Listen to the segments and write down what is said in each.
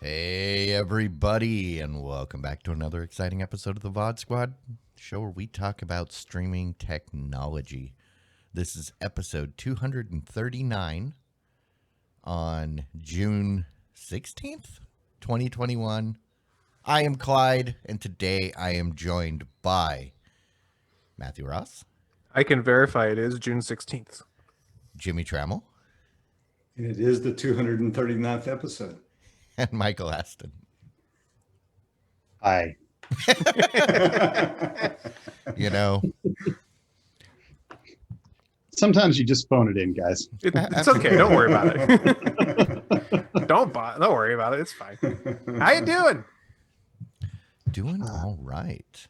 Hey everybody, and welcome back to another exciting episode of the VOD Squad, show where we talk about streaming technology. This is episode 239 on June 16th, 2021. I am Clyde, and today I am joined by Matthew Ross. I can verify it is June 16th. Jimmy Trammell. And it is the 239th episode. And Michael Aston. Hi. You know, sometimes you just phone it in, guys. It's okay. Don't worry about it. Don't worry about it. It's fine. How you doing? Doing all right.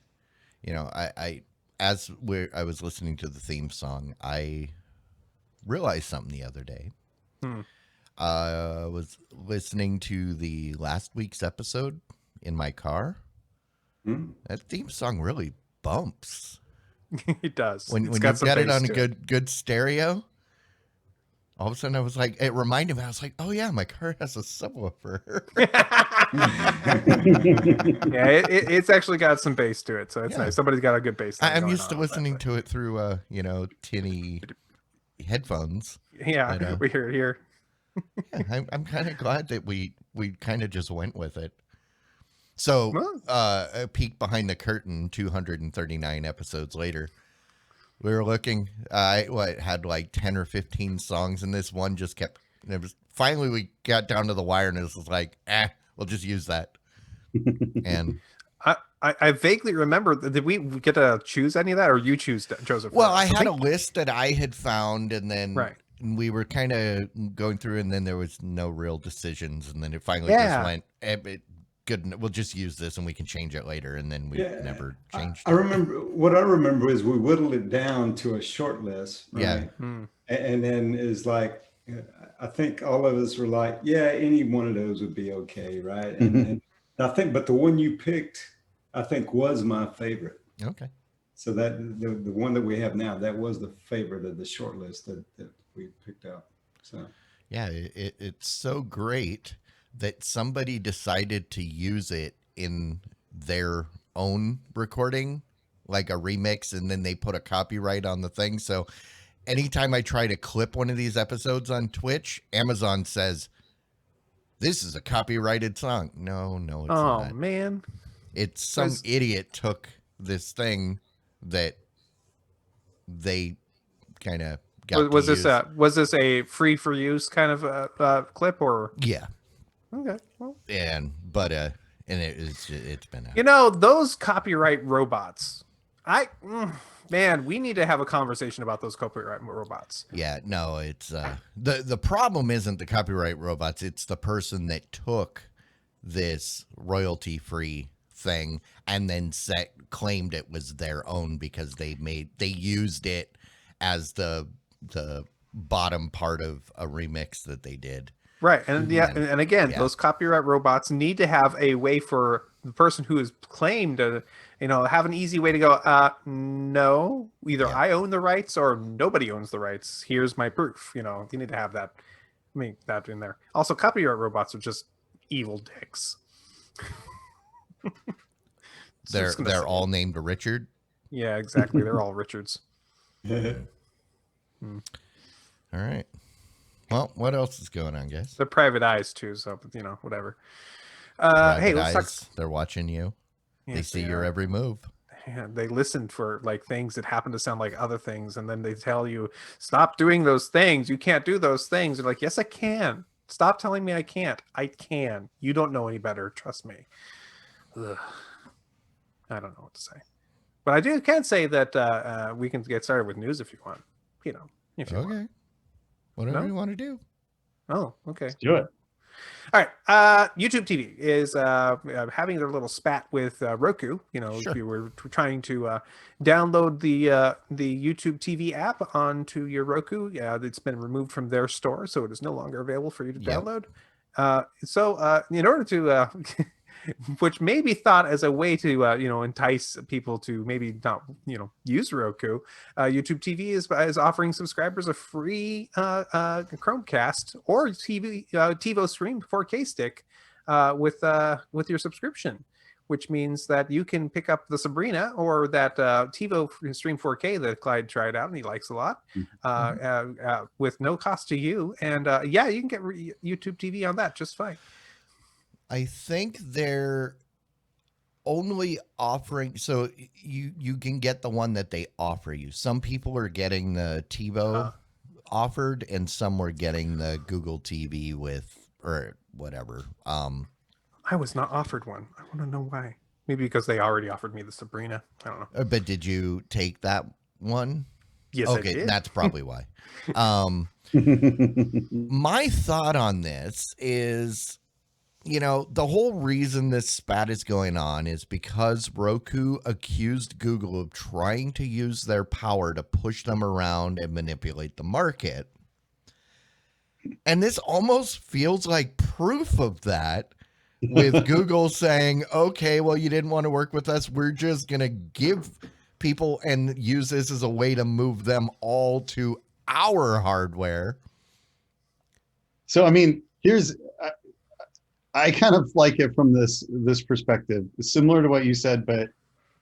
You know, I was listening to the theme song, I realized something the other day. I was listening to the last week's episode in my car. That theme song really bumps. It does. When you got it on a good stereo, all of a sudden I was like, it reminded me, I was like, oh yeah, my car has a subwoofer. Yeah, it's actually got some bass to it, so it's nice. Somebody's got a good bass. I'm used to listening to it through, tinny headphones. Yeah, we hear it here. Yeah, I'm kind of glad that we kind of just went with it. So, a peek behind the curtain, 239 episodes later, we were looking. Had like 10 or 15 songs, and this one just kept. It was finally we got down to the wire, and it was like, we'll just use that. And I vaguely remember. Did we get to choose any of that, or you choose Joseph? Well, I had a list that I had found, and then right. We were kind of going through, and then there was no real decisions, and then it finally just went, good, we'll just use this, and we can change it later, and then we never changed it. I remember is we whittled it down to a short list, right? Yeah. And then is like, I think all of us were like, yeah, any one of those would be okay, right? And I think, but the one you picked, I think was my favorite. Okay. So that the one that we have now, that was the favorite of the short list that we picked out. So yeah, it's so great that somebody decided to use it in their own recording, like a remix, and then they put a copyright on the thing. So anytime I try to clip one of these episodes on Twitch, Amazon says, this is a copyrighted song. No, it's not. Oh, man. It's some idiot took this thing that they kind of got was this a free for use kind of clip, or yeah. Okay. Well. But it's been out. Those copyright robots. We need to have a conversation about those copyright robots. Yeah, no, it's the problem isn't the copyright robots, it's the person that took this royalty free thing and then claimed it was their own because they used it as the bottom part of a remix that they did. Right. And and again, those copyright robots need to have a way for the person who is claimed to, have an easy way to go, no, either I own the rights or nobody owns the rights. Here's my proof. You need to have that. That in there. Also, copyright robots are just evil dicks. They're all named Richard. Yeah, exactly. They're all Richards. All right. Well, what else is going on, guys? They're private eyes too, so whatever. Hey, let's talk. They're watching you. They see your every move. Yeah, they listen for things that happen to sound like other things, and then they tell you, "Stop doing those things. You can't do those things." You're like, "Yes, I can. Stop telling me I can't. I can. You don't know any better. Trust me." Ugh. I don't know what to say, but I can say that we can get started with news if you want. If you want. Whatever you want to do. Oh, okay. Let's do it. All right. YouTube TV is having their little spat with Roku. You know, Sure. if you were trying to download the YouTube TV app onto your Roku, it's been removed from their store, so it is no longer available for you to Yep. download. So in order to which may be thought as a way to entice people to maybe not use Roku, YouTube TV is offering subscribers a free Chromecast or TiVo Stream 4K stick with your subscription, which means that you can pick up the Sabrina or that TiVo Stream 4K that Clyde tried out and he likes a lot with no cost to you, and you can get YouTube TV on that just fine. I think they're only offering, so you can get the one that they offer you. Some people are getting the TiVo offered, and some were getting the Google TV with or whatever. I was not offered one. I want to know why. Maybe because they already offered me the Sabrina. I don't know. But did you take that one? Yes, Okay, I did. that's probably why. My thought on this is, the whole reason this spat is going on is because Roku accused Google of trying to use their power to push them around and manipulate the market. And this almost feels like proof of that, with Google saying, okay, well, you didn't want to work with us. We're just going to give people and use this as a way to move them all to our hardware. So, I mean, I kind of like it from this perspective, similar to what you said, but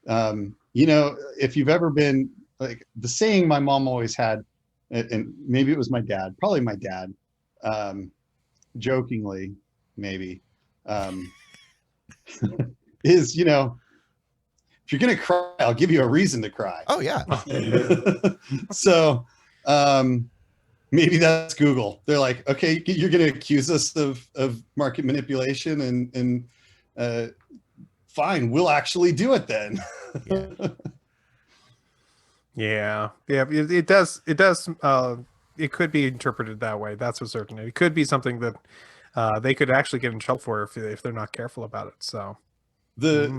if you've ever been like the saying my mom always had, and maybe it was my dad, probably my dad, jokingly, maybe, is, if you're going to cry, I'll give you a reason to cry. Oh, yeah. So, maybe that's Google. They're like, okay, you're going to accuse us of market manipulation, and fine, we'll actually do it then. Yeah. It does. It could be interpreted that way. That's for certain. It could be something that they could actually get in trouble for if they're not careful about it. So this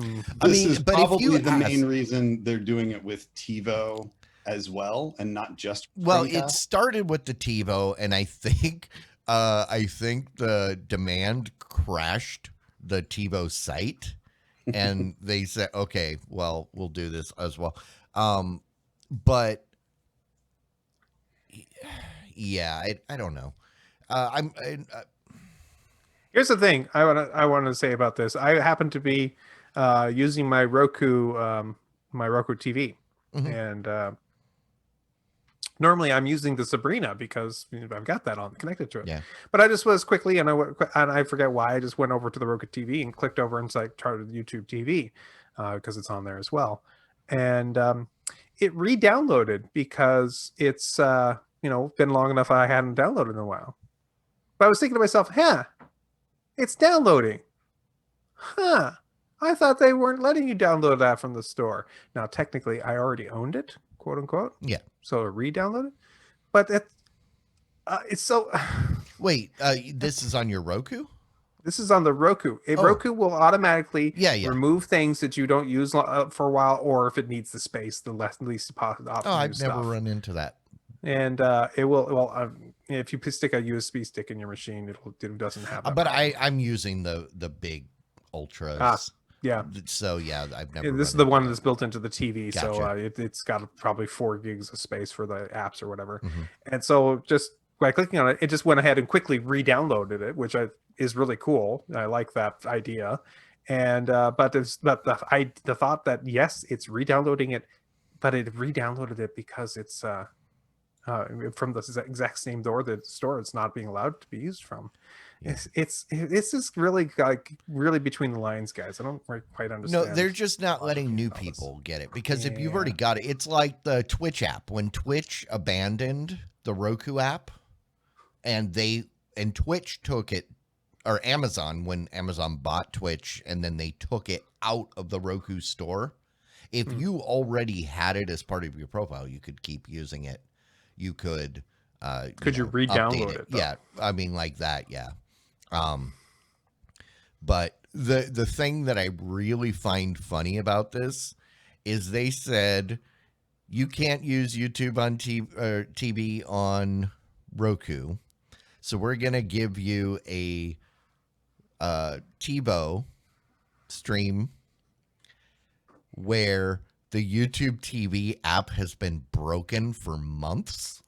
is but if you probably the ask- main reason they're doing it with TiVo as well, and not just Well, Chromecast. it started with the TiVo, and I think the demand crashed the TiVo site, and they said, okay, well, we'll do this as well. But yeah, I don't know. here's the thing I want to say about this. I happen to be using my Roku TV, and normally I'm using the Sabrina because I've got that on connected to it. Yeah. But I just was quickly, and I forget why, I just went over to the Roku TV and clicked over and started YouTube TV because it's on there as well. And it re-downloaded because it's been long enough I hadn't downloaded in a while. But I was thinking to myself, it's downloading. I thought they weren't letting you download that from the store. Now, technically, I already owned it, quote unquote. Yeah. So I re-downloaded. But it's so... Wait, this is on your Roku? This is on the Roku. Roku will automatically remove things that you don't use for a while, or if it needs the space, the least possible. Oh, I've never run into that. And it will. Well, if you stick a USB stick in your machine, it doesn't have that. But I'm using the big ultras. Yeah. So yeah, I've never. This is the one that's built into the TV, Gotcha. so it's got probably 4 gigs of space for the apps or whatever. And so just by clicking on it, it just went ahead and quickly re-downloaded it, which is really cool. I like that idea. And but the thought that yes, it's re-downloading it, but it re-downloaded it because it's from the exact same store it's not being allowed to be used from. Yeah. It's just really really between the lines, guys. I don't quite understand. No, they're just not letting new people get it, because if you've already got it, it's like the Twitch app. When Twitch abandoned the Roku app, and Twitch took it, or Amazon, when Amazon bought Twitch, and then they took it out of the Roku store. If you already had it as part of your profile, you could keep using it. You could you re-download it? Though? Yeah, I mean, like that. Yeah. But the thing that I really find funny about this is they said you can't use YouTube on TV on Roku, so we're gonna give you a TiVo stream where the YouTube TV app has been broken for months.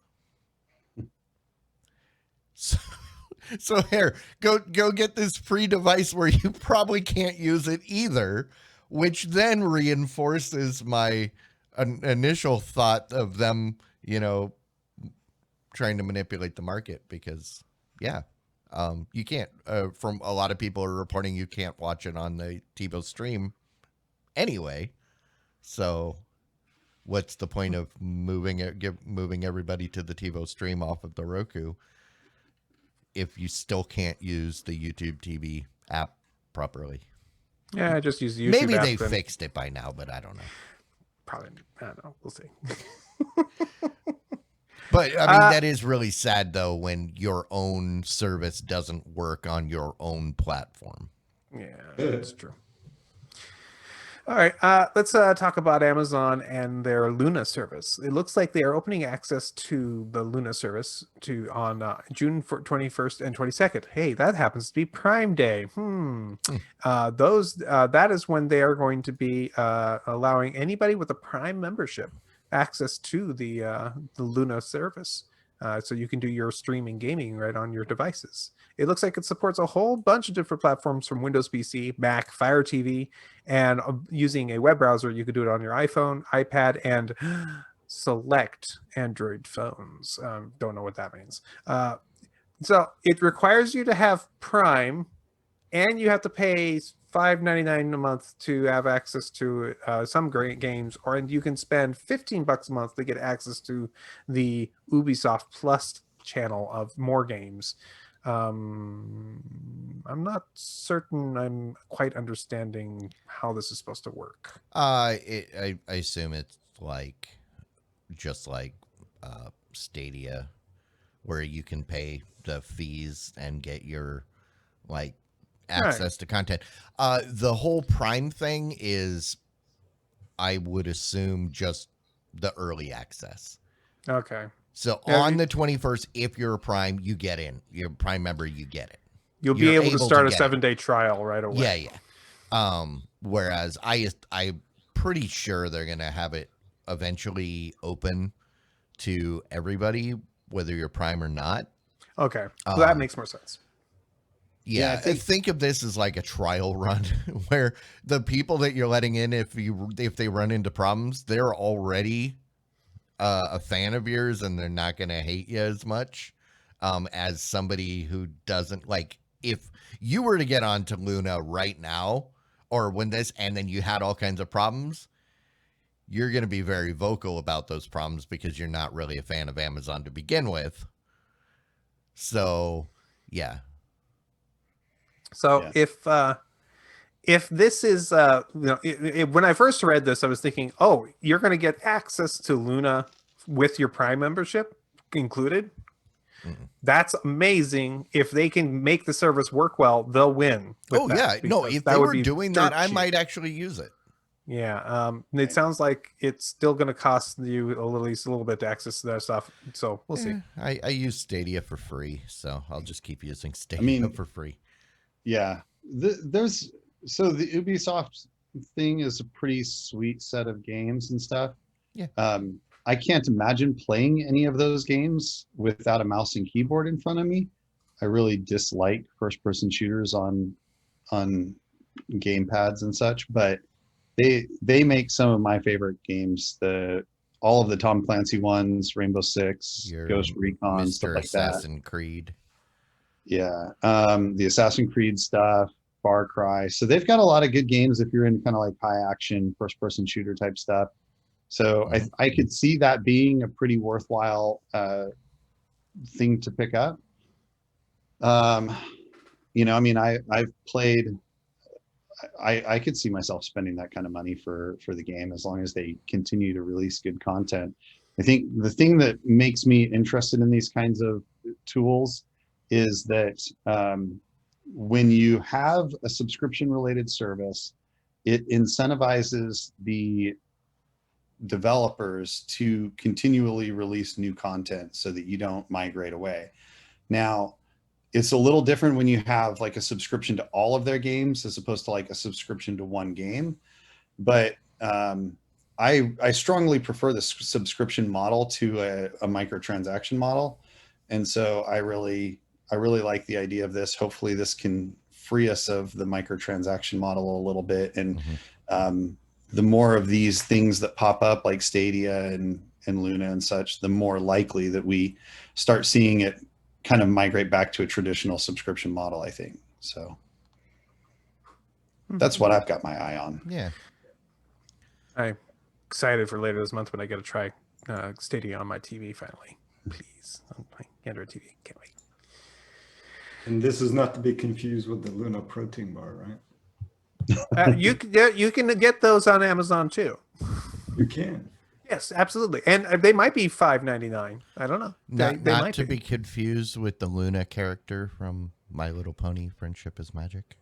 So here, go get this free device where you probably can't use it either, which then reinforces my initial thought of them, trying to manipulate the market because, you can't. From a lot of people are reporting you can't watch it on the TiVo stream anyway. So, what's the point of moving everybody to the TiVo stream off of the Roku if you still can't use the YouTube TV app properly? Yeah, I just use the YouTube Maybe app they and fixed it by now, but I don't know. probably, I don't know. We'll see. But I mean, that is really sad though when your own service doesn't work on your own platform. Yeah, that's true. All right, let's talk about Amazon and their Luna service. It looks like they are opening access to the Luna service on June 21st and 22nd. Hey, that happens to be Prime Day. That is when they are going to be allowing anybody with a Prime membership access to the Luna service. So you can do your streaming gaming right on your devices. It looks like it supports a whole bunch of different platforms from Windows PC, Mac, Fire TV, and using a web browser, you could do it on your iPhone, iPad, and select Android phones. Don't know what that means. So it requires you to have Prime, and you have to pay $5.99 a month to have access to some great games, and you can spend $15 a month to get access to the Ubisoft Plus channel of more games. I'm not certain I'm quite understanding how this is supposed to work. I assume it's just like Stadia, where you can pay the fees and get your access to content. The whole Prime thing is, I would assume, just the early access. Okay. So on the 21st, if you're a Prime, you get in. You're a Prime member, you get it. You'll be able to start a 7-day trial right away. Yeah. Whereas I'm pretty sure they're going to have it eventually open to everybody, whether you're Prime or not. Okay. So that makes more sense. Yeah, I think of this as like a trial run where the people that you're letting in, if they run into problems, they're already a fan of yours and they're not going to hate you as much as somebody who doesn't. If you were to get onto Luna right now or when this, and then you had all kinds of problems, you're going to be very vocal about those problems because you're not really a fan of Amazon to begin with. So, yeah. So if this is when I first read this, I was thinking, oh, you're going to get access to Luna with your Prime membership included. Mm-hmm. That's amazing. If they can make the service work well, they'll win. Oh yeah, no, if they were doing that, I might actually use it. Yeah, it sounds like it's still going to cost you at least a little bit to access that stuff. So we'll see. I use Stadia for free, so I'll just keep using Stadia for free. Yeah, the Ubisoft thing is a pretty sweet set of games and stuff. Yeah. I can't imagine playing any of those games without a mouse and keyboard in front of me. I really dislike first-person shooters on game pads and such, but they make some of my favorite games. All of the Tom Clancy ones, Rainbow Six, Ghost Recon, Mr. stuff like Assassin's that. Creed. Yeah, the Assassin's Creed stuff, Far Cry. So they've got a lot of good games if you're in kind of like high action, first person shooter type stuff. So I could see that being a pretty worthwhile thing to pick up. I've played. I could see myself spending that kind of money for the game as long as they continue to release good content. I think the thing that makes me interested in these kinds of tools is that when you have a subscription related service, it incentivizes the developers to continually release new content so that you don't migrate away. Now, it's a little different when you have like a subscription to all of their games as opposed to like a subscription to one game. But I strongly prefer the subscription model to a microtransaction model. And so I really like the idea of this. Hopefully this can free us of the microtransaction model a little bit. And the more of these things that pop up like Stadia and Luna and such, the more likely that we start seeing it kind of migrate back to a traditional subscription model, I think. So that's what I've got my eye on. Yeah. I'm excited for later this month when I get to try Stadia on my TV finally. Please, on my Android TV. Can't wait. And this is not to be confused with the Luna protein bar, right? You can get those on Amazon too. You can. Yes, absolutely, and they might be $5.99. I don't know. Not They might to be confused with the Luna character from My Little Pony: Friendship is Magic.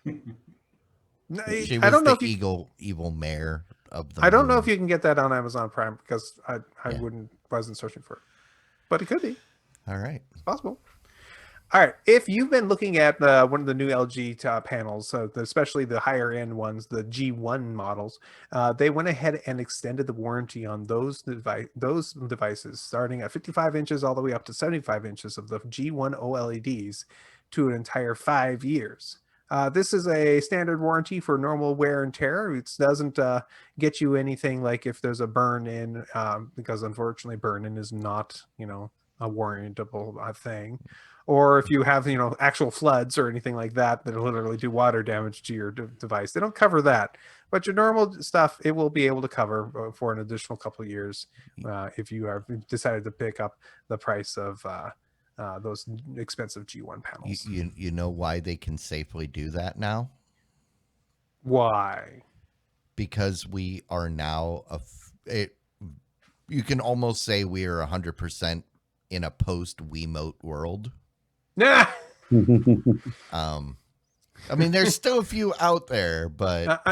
No, She was I don't know the if you. evil mayor of the. I don't know moon. if you can get that on Amazon Prime because I Yeah. wasn't searching for it, but it could be. All right. It's possible. All right. If you've been looking at one of the new LG panels, especially the higher end ones, the G1 models, they went ahead and extended the warranty on those devices, starting at 55 inches all the way up to 75 inches of the G1 OLEDs to an entire 5 years. This is a standard warranty for normal wear and tear. It doesn't get you anything like if there's a burn-in, because unfortunately burn-in is not, a warrantable thing. Or if you have, actual floods or anything like that that literally do water damage to your device. They don't cover that. But your normal stuff, it will be able to cover for an additional couple of years if you have decided to pick up the price of those expensive G1 panels. You know why they can safely do that now? Why? Because we are now you can almost say we are 100% in a post Wiimote world. Nah. I mean, there's still a few out there, but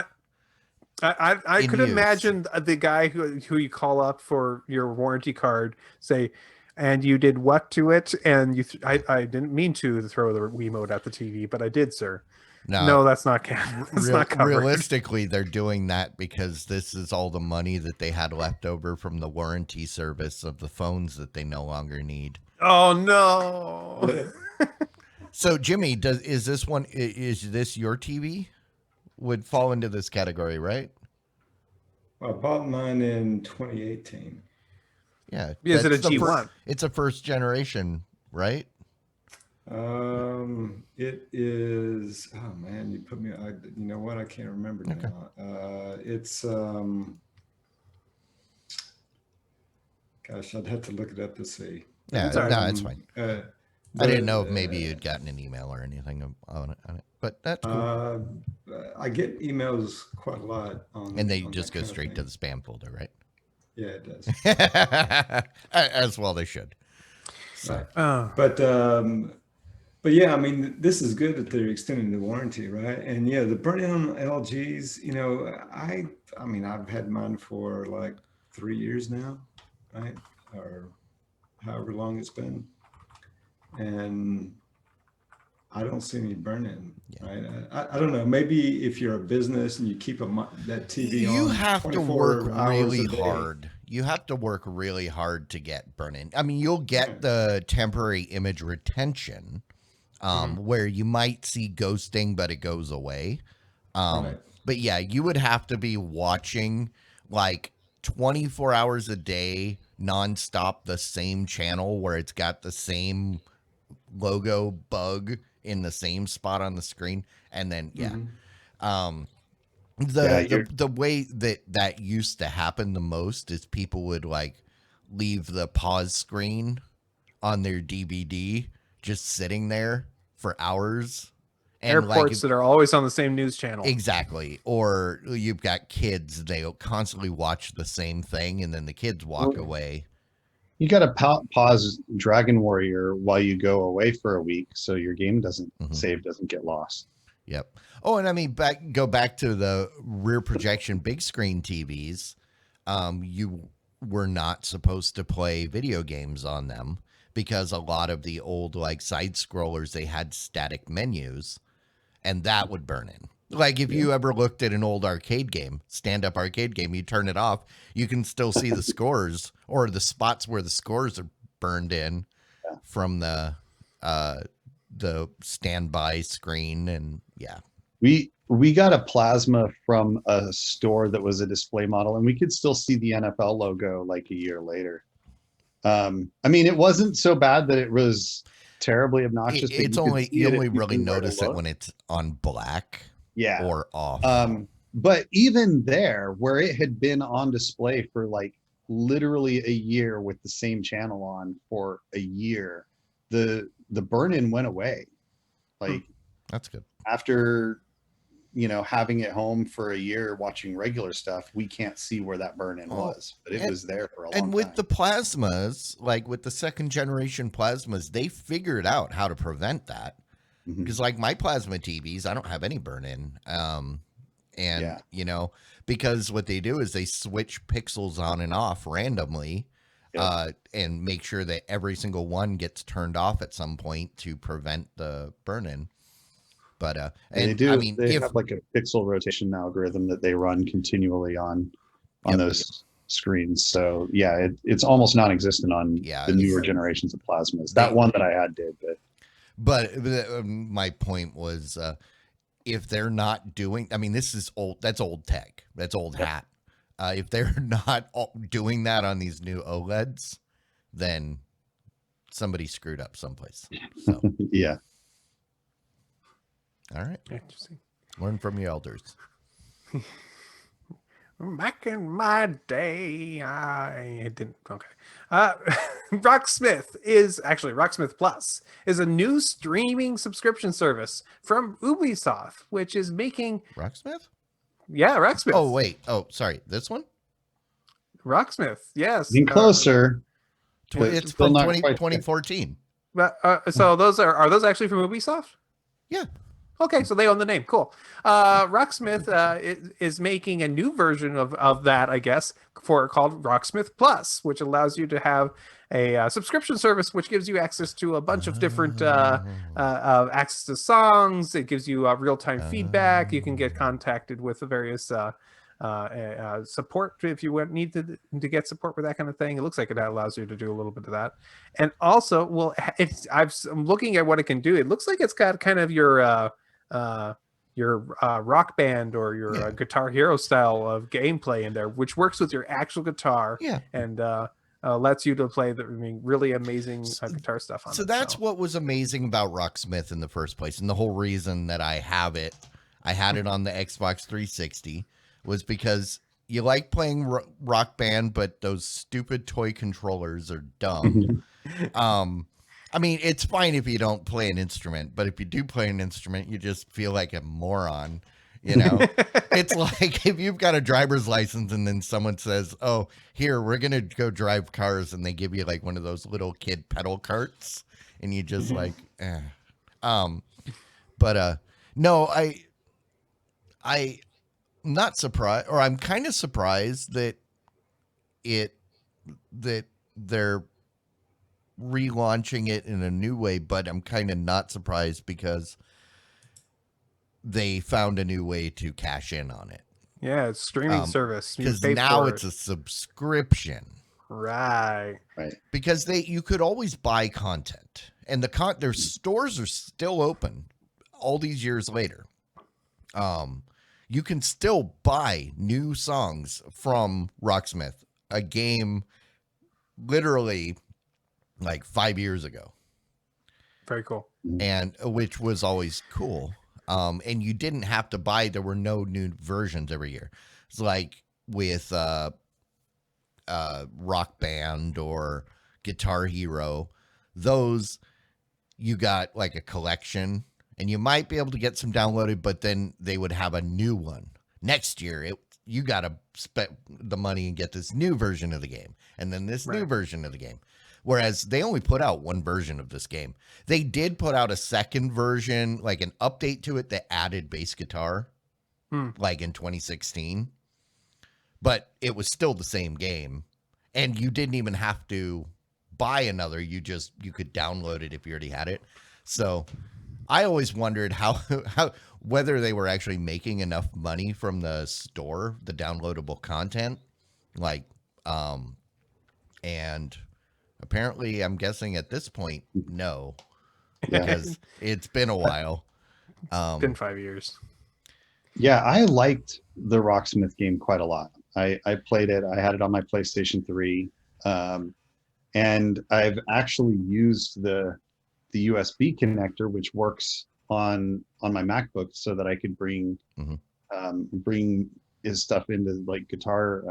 I in could use. imagine the guy who you call up for your warranty card say, and you did what to it? And I didn't mean to throw the Wiimote at the TV, but I did, sir. No, that's not not covered. Realistically, they're doing that because this is all the money that they had left over from the warranty service of the phones that they no longer need. Oh no. So Jimmy, is this your TV? Would fall into this category, right? I bought mine in 2018. Yeah. Is it a that's the G1? It's a first generation, right? It is. Oh man, you put me. You know what? I can't remember now. It's. Gosh, I'd have to look it up to see. Yeah, it's fine. I didn't know if maybe you'd gotten an email or anything on it, but that's cool. I get emails quite a lot And they just go straight to the spam folder, right? Yeah, it does. As well they should. So, but yeah, I mean, this is good that they're extending the warranty, right? And yeah, the burn-in on LGs, I mean, I've had mine for like 3 years now, right? Or however long it's been. And I don't see any burn-in, right? I don't know. Maybe if you're a business and you keep that TV on, you have to work really a day. hard. You have to work really hard to get burn-in. I mean, you'll get the temporary image retention, where you might see ghosting, but it goes away. But yeah, you would have to be watching like 24 hours a day, nonstop, the same channel where it's got the same logo bug in the same spot on the screen. And then, the way that used to happen the most is people would like leave the pause screen on their DVD just sitting there for hours. And airports that are always on the same news channel. Exactly. Or you've got kids, they'll constantly watch the same thing and then the kids walk away. You got to pause Dragon Warrior while you go away for a week, so your game doesn't save doesn't get lost. Yep. Oh, and I mean, go back to the rear projection big screen TVs. You were not supposed to play video games on them because a lot of the old like side scrollers, they had static menus, and that would burn in. Like if you ever looked at an old arcade game, stand-up arcade game, you turn it off, you can still see the scores or the spots where the scores are burned in from the standby screen. And we got a plasma from a store that was a display model, and we could still see the NFL logo like a year later. I mean, it wasn't so bad that it was terribly obnoxious. It's only you only really notice it when it's on black. Yeah. Or off. But even there, where it had been on display for like literally a year with the same channel on for a year, the burn-in went away. Like that's good. After having it home for a year watching regular stuff, we can't see where that burn-in was, but it was there for a long time. And with the plasmas, like with the second generation plasmas, they figured out how to prevent that. Because like my plasma TVs, I don't have any burn in. Because what they do is they switch pixels on and off randomly and make sure that every single one gets turned off at some point to prevent the burn in. But they do. I mean, they have like a pixel rotation algorithm that they run continually on those screens. So it's almost non-existent on the newer generations of plasmas. That one that I had did, But my point was, if they're not doing, I mean, this is old. That's old tech. That's old hat. If they're not doing that on these new OLEDs, then somebody screwed up someplace. So yeah. All right. Interesting. Learn from the elders. Back in my day, I didn't. Okay. Rocksmith Plus is a new streaming subscription service from Ubisoft, which is making Rocksmith. Yeah, Rocksmith. Oh wait. Oh, sorry. This one. Rocksmith. Yes. Getting closer. It's from 2014. But so those are those actually from Ubisoft? Yeah. Okay, so they own the name. Cool. Rocksmith is making a new version of that, I guess, called Rocksmith Plus, which allows you to have a subscription service which gives you access to a bunch of different access to songs. It gives you real-time feedback. You can get contacted with the various support if you need to get support with that kind of thing. It looks like it allows you to do a little bit of that. And also, I'm looking at what it can do. It looks like it's got kind of your Rock Band or your Guitar Hero style of gameplay in there, which works with your actual guitar and lets you to play really amazing guitar stuff on it. So that's what was amazing about Rocksmith in the first place. And the whole reason that I had it on the Xbox 360 was because you like playing Rock Band, but those stupid toy controllers are dumb. I mean, it's fine if you don't play an instrument, but if you do play an instrument, you just feel like a moron. It's like if you've got a driver's license and then someone says, "Oh, here, we're going to go drive cars," and they give you like one of those little kid pedal carts and you just like, eh. No, I'm not surprised, or I'm kind of surprised that they're relaunching it in a new way, but I'm kind of not surprised because they found a new way to cash in on it. Yeah, it's streaming service. Because now it's a subscription. Right. Because you could always buy content, and their stores are still open all these years later. You can still buy new songs from Rocksmith, a game literally like 5 years ago. Very cool. And which was always cool. And you didn't have to buy, there were no new versions every year. It's like with Rock Band or Guitar Hero, those you got like a collection and you might be able to get some downloaded, but then they would have a new one next year. you got to spend the money and get this new version of the game, and then this new version of the game. Whereas they only put out one version of this game. They did put out a second version, like an update to it that added bass guitar, like in 2016. But it was still the same game, and you didn't even have to buy another. You could download it if you already had it. So I always wondered how whether they were actually making enough money from the store, the downloadable content, like, and apparently I'm guessing at this point, no, because it's been a while. It's been 5 years. Yeah, I liked the Rocksmith game quite a lot. I played it. I had it on my PlayStation 3. And I've actually used the USB connector, which works on my MacBook, so that I could bring his stuff into like guitar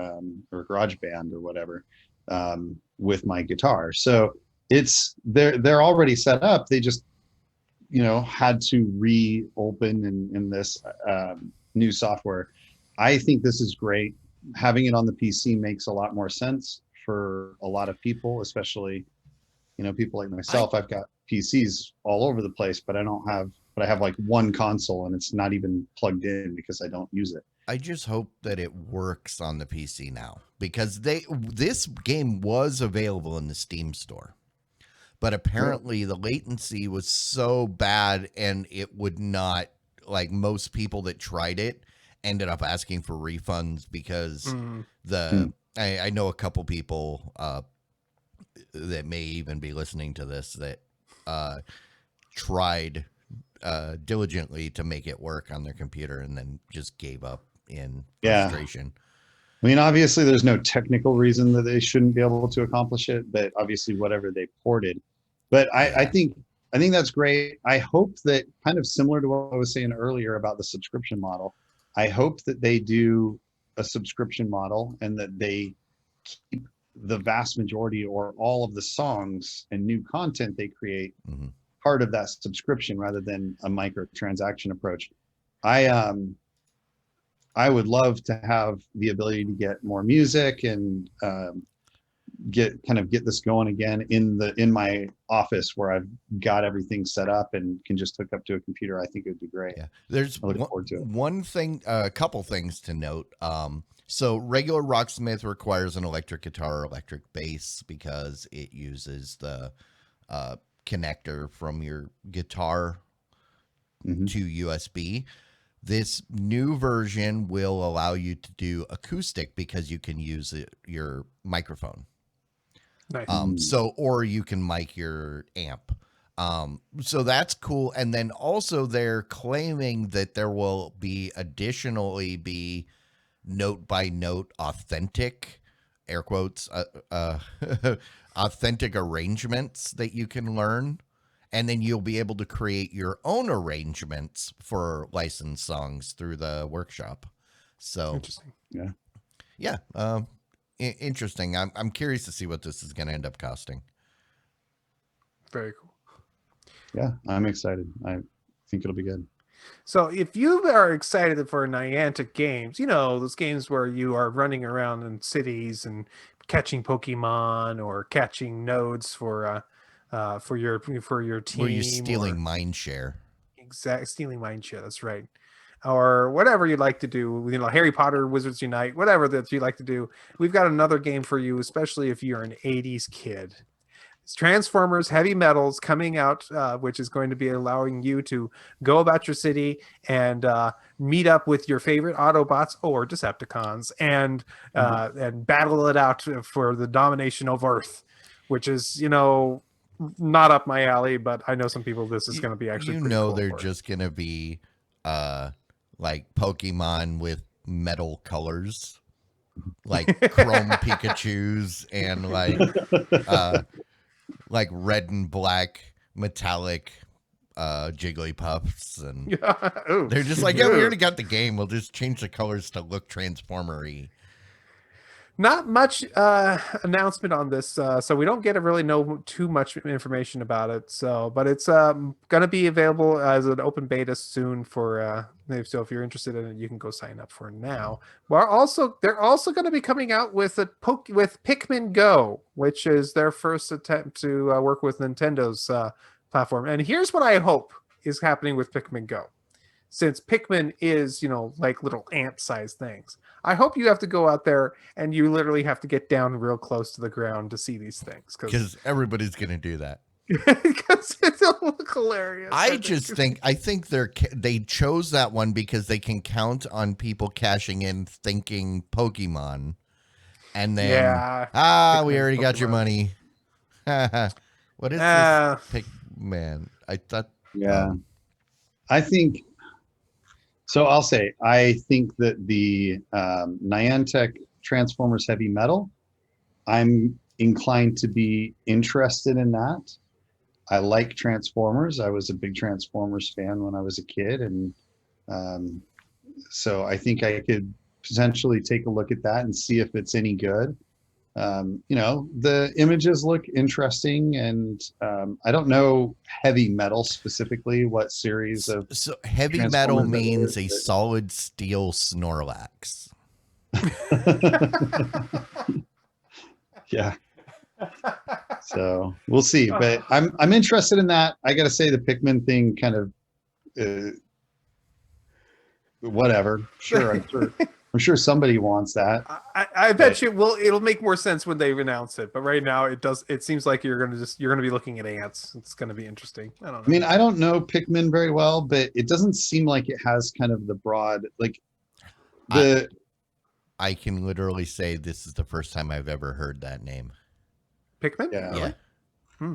or GarageBand or whatever with my guitar. So they're already set up. They just had to reopen in this new software. I think this is great. Having it on the PC makes a lot more sense for a lot of people, especially people like myself. I've got PCs all over the place, but I have like one console, and it's not even plugged in because I don't use it. I just hope that it works on the PC now, because this game was available in the Steam store, but apparently the latency was so bad, and it would not, like, most people that tried it ended up asking for refunds because I know a couple people that may even be listening to this that tried diligently to make it work on their computer and then just gave up in frustration. I mean, obviously there's no technical reason that they shouldn't be able to accomplish it, but obviously whatever they ported. But I think that's great. I hope that, kind of similar to what I was saying earlier about the subscription model, I hope that they do a subscription model and that they keep the vast majority or all of the songs and new content they create part of that subscription rather than a microtransaction approach. I would love to have the ability to get more music and get this going again in my office where I've got everything set up and can just hook up to a computer. I think it would be great. Yeah, there's one thing, a couple things to note. So regular Rocksmith requires an electric guitar or electric bass because it uses the connector from your guitar to USB. This new version will allow you to do acoustic because you can use your microphone. Nice. Or you can mic your amp. So that's cool. And then also they're claiming that there will additionally be note by note authentic, air quotes, authentic arrangements that you can learn. And then you'll be able to create your own arrangements for licensed songs through the workshop. So Interesting. Yeah. Interesting. I'm curious to see what this is going to end up costing. Very cool. Yeah, I'm excited. I think it'll be good. So if you are excited for Niantic games, those games where you are running around in cities and catching Pokemon or catching nodes for your team, where you're stealing mind share. Stealing mind share. That's right. Or whatever you'd like to do, Harry Potter, Wizards Unite, whatever that you like to do. We've got another game for you, especially if you're an 80s kid. It's Transformers Heavy Metals coming out, which is going to be allowing you to go about your city and meet up with your favorite Autobots or Decepticons and battle it out for the domination of Earth, which is, not up my alley, but I know some people this is going to be actually pretty cool they're for. Just going to be like Pokemon with metal colors, like chrome Pikachus and like red and black metallic Jigglypuffs, and they're just like, we already got the game, we'll just change the colors to look transformery. Not much announcement on this, so we don't get to really know too much information about it. So, but it's going to be available as an open beta soon for. So, if you're interested in it, you can go sign up for it now. They're also going to be coming out with with Pikmin Go, which is their first attempt to work with Nintendo's platform. And here's what I hope is happening with Pikmin Go. Since Pikmin is, like little ant-sized things, I hope you have to go out there and you literally have to get down real close to the ground to see these things. Because everybody's going to do that. Because it'll look hilarious. I think they chose that one because they can count on people cashing in thinking Pokemon. And then, we already got your money. What is this? Pikmin. I thought. Yeah. I think. So I'll say, I think that the Niantic Transformers Heavy Metal, I'm inclined to be interested in that. I like Transformers. I was a big Transformers fan when I was a kid. And so I think I could potentially take a look at that and see if it's any good. The images look interesting, and I don't know Heavy Metal specifically, what series of. So Heavy Metal means a solid steel Snorlax. Yeah. So we'll see, but I'm interested in that. I got to say the Pikmin thing kind of whatever. Sure, I'm sure somebody wants that. I bet you will. It'll make more sense when they announce it. But right now, it seems like you're gonna be looking at ants. It's gonna be interesting. I don't know. I mean, I don't know Pikmin very well, but it doesn't seem like it has kind of the broad I can literally say this is the first time I've ever heard that name. Pikmin. Yeah. Yeah.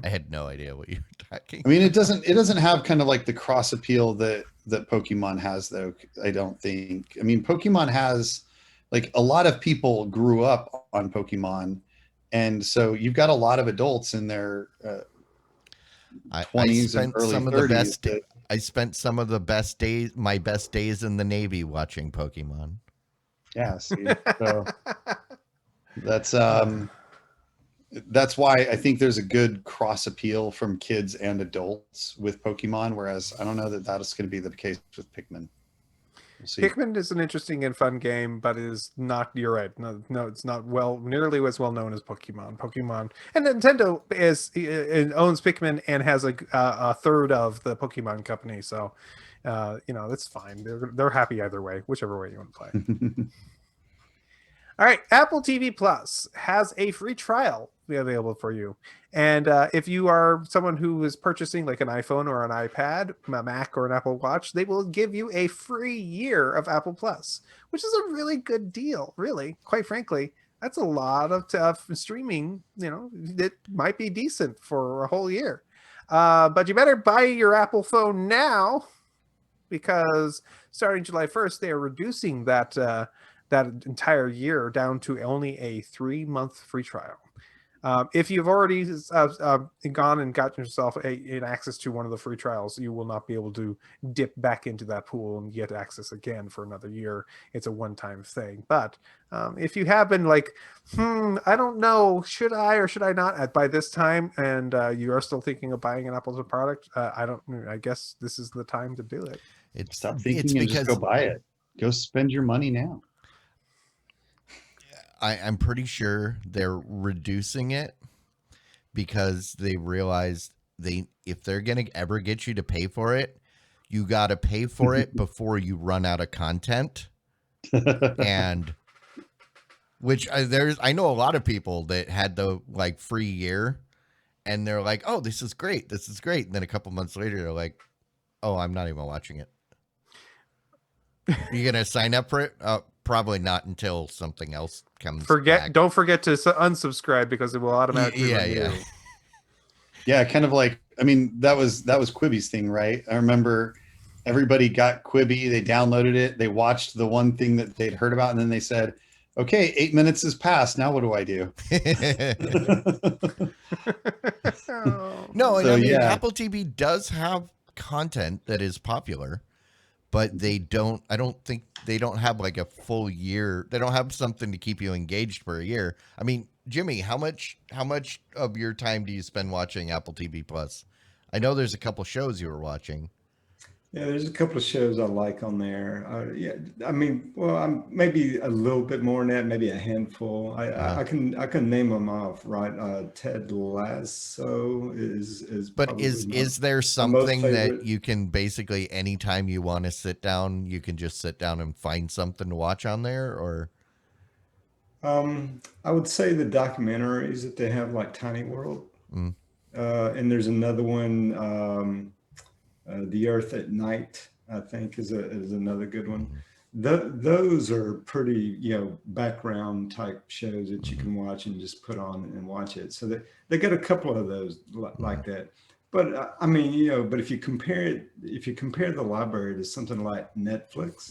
I had no idea what you were talking. I mean, it doesn't have kind of like the cross appeal that Pokemon has, though. I don't think. I mean, Pokemon has, like, a lot of people grew up on Pokemon, and so you've got a lot of adults in their 20s and early 30s. I spent some of the best days, my best days in the Navy watching Pokemon. Yeah, see, so that's why I think there's a good cross appeal from kids and adults with Pokemon, whereas I don't know that that's going to be the case with Pikmin. We'll see. Pikmin is an interesting and fun game, but it is not. You're right. No, it's not nearly as well known as Pokemon. And Nintendo owns Pikmin and has a third of the Pokemon company, so that's fine. They're happy either way, whichever way you want to play. All right, Apple TV Plus has a free trial available for you. And if you are someone who is purchasing like an iPhone or an iPad, a Mac or an Apple Watch, they will give you a free year of Apple Plus, which is a really good deal, really. Quite frankly, that's a lot of streaming. It might be decent for a whole year. But you better buy your Apple phone now, because starting July 1st, they are reducing that entire year down to only a 3-month free trial. If you've already gone and gotten yourself an access to one of the free trials, you will not be able to dip back into that pool and get access again for another year. It's a one-time thing. But if you have been like, I don't know, should I or should I not by this time, and you are still thinking of buying an Apple product, I guess this is the time to do it. Stop thinking and just go buy it. Go spend your money now. I'm pretty sure they're reducing it because they realized if they're going to ever get you to pay for it, you got to pay for it before you run out of content. And which I know a lot of people that had the free year, and they're like, oh, this is great. And then a couple months later, they're like, oh, I'm not even watching it. You going to sign up for it? Probably not until something else comes back. Don't forget to unsubscribe, because it will automatically renew. Yeah, kind of like, I mean, that was Quibi's thing, right? I remember everybody got Quibi, they downloaded it, they watched the one thing that they'd heard about, and then they said, okay, 8 minutes has passed, now what do I do? Oh. No, and Apple TV does have content that is popular, but they don't. I don't think they don't have like a full year. They don't have something to keep you engaged for a year. I mean, Jimmy, how much of your time do you spend watching Apple TV Plus? I know there's a couple shows you were watching. Yeah, there's a couple of shows I like on there. Yeah, I mean, well, I'm maybe a little bit more than that, maybe a handful. I can name them off, right? Ted Lasso is But probably is there most something that favorite. you can basically anytime you want to sit down, you can just sit down and find something to watch on there, or I would say the documentaries that they have, like Tiny World, Mm. And there's another one, The Earth at Night, I think is another good one. Those are pretty, background type shows that you can watch and just put on and watch it. So they got a couple of those like that. But I mean, but if you compare the library to something like Netflix,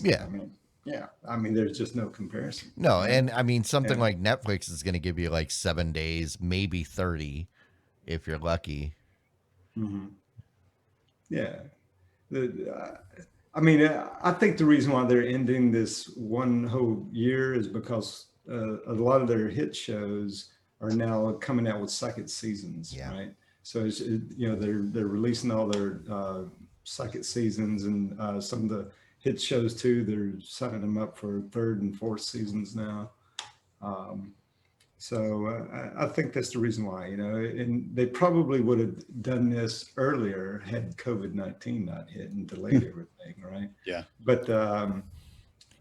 Yeah. I mean, there's just no comparison. No, right? and I mean something Yeah. like Netflix is going to give you like 7 days, maybe 30, if you're lucky. Mhm. Yeah. I mean, I think the reason why they're ending this one whole year is because a lot of their hit shows are now coming out with second seasons, Yeah. right? So they're releasing all their second seasons, and some of the hit shows too. They're signing them up for third and fourth seasons now. So I think that's the reason why, and they probably would have done this earlier had COVID-19 not hit and delayed everything, right? Yeah. But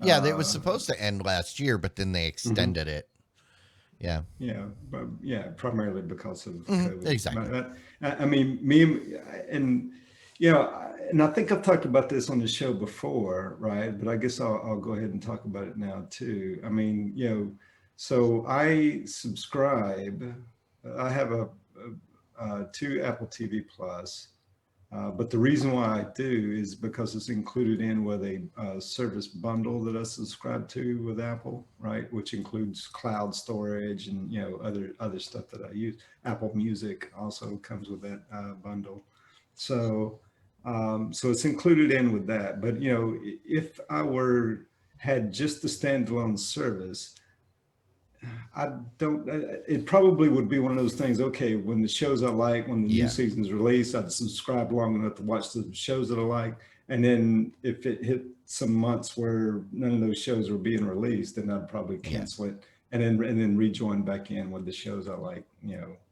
Yeah, it was supposed to end last year, but then they extended it. Yeah. Primarily because of Mhm, COVID. exactly. But, I mean, and I think I've talked about this on the show before, right? But I guess I'll go ahead and talk about it now too. I mean, so I subscribe. I have to Apple TV Plus, but the reason why I do is because it's included in with a service bundle that I subscribe to with Apple, right? Which includes cloud storage and other stuff that I use. Apple Music also comes with that bundle, so it's included in with that. But if I had just the standalone service, it probably would be one of those things. Okay, when the shows I like, when the Yeah. new season's released, I'd subscribe long enough to watch the shows that I like. And then if it hit some months where none of those shows were being released, then I'd probably cancel it and then rejoin back in with the shows I like,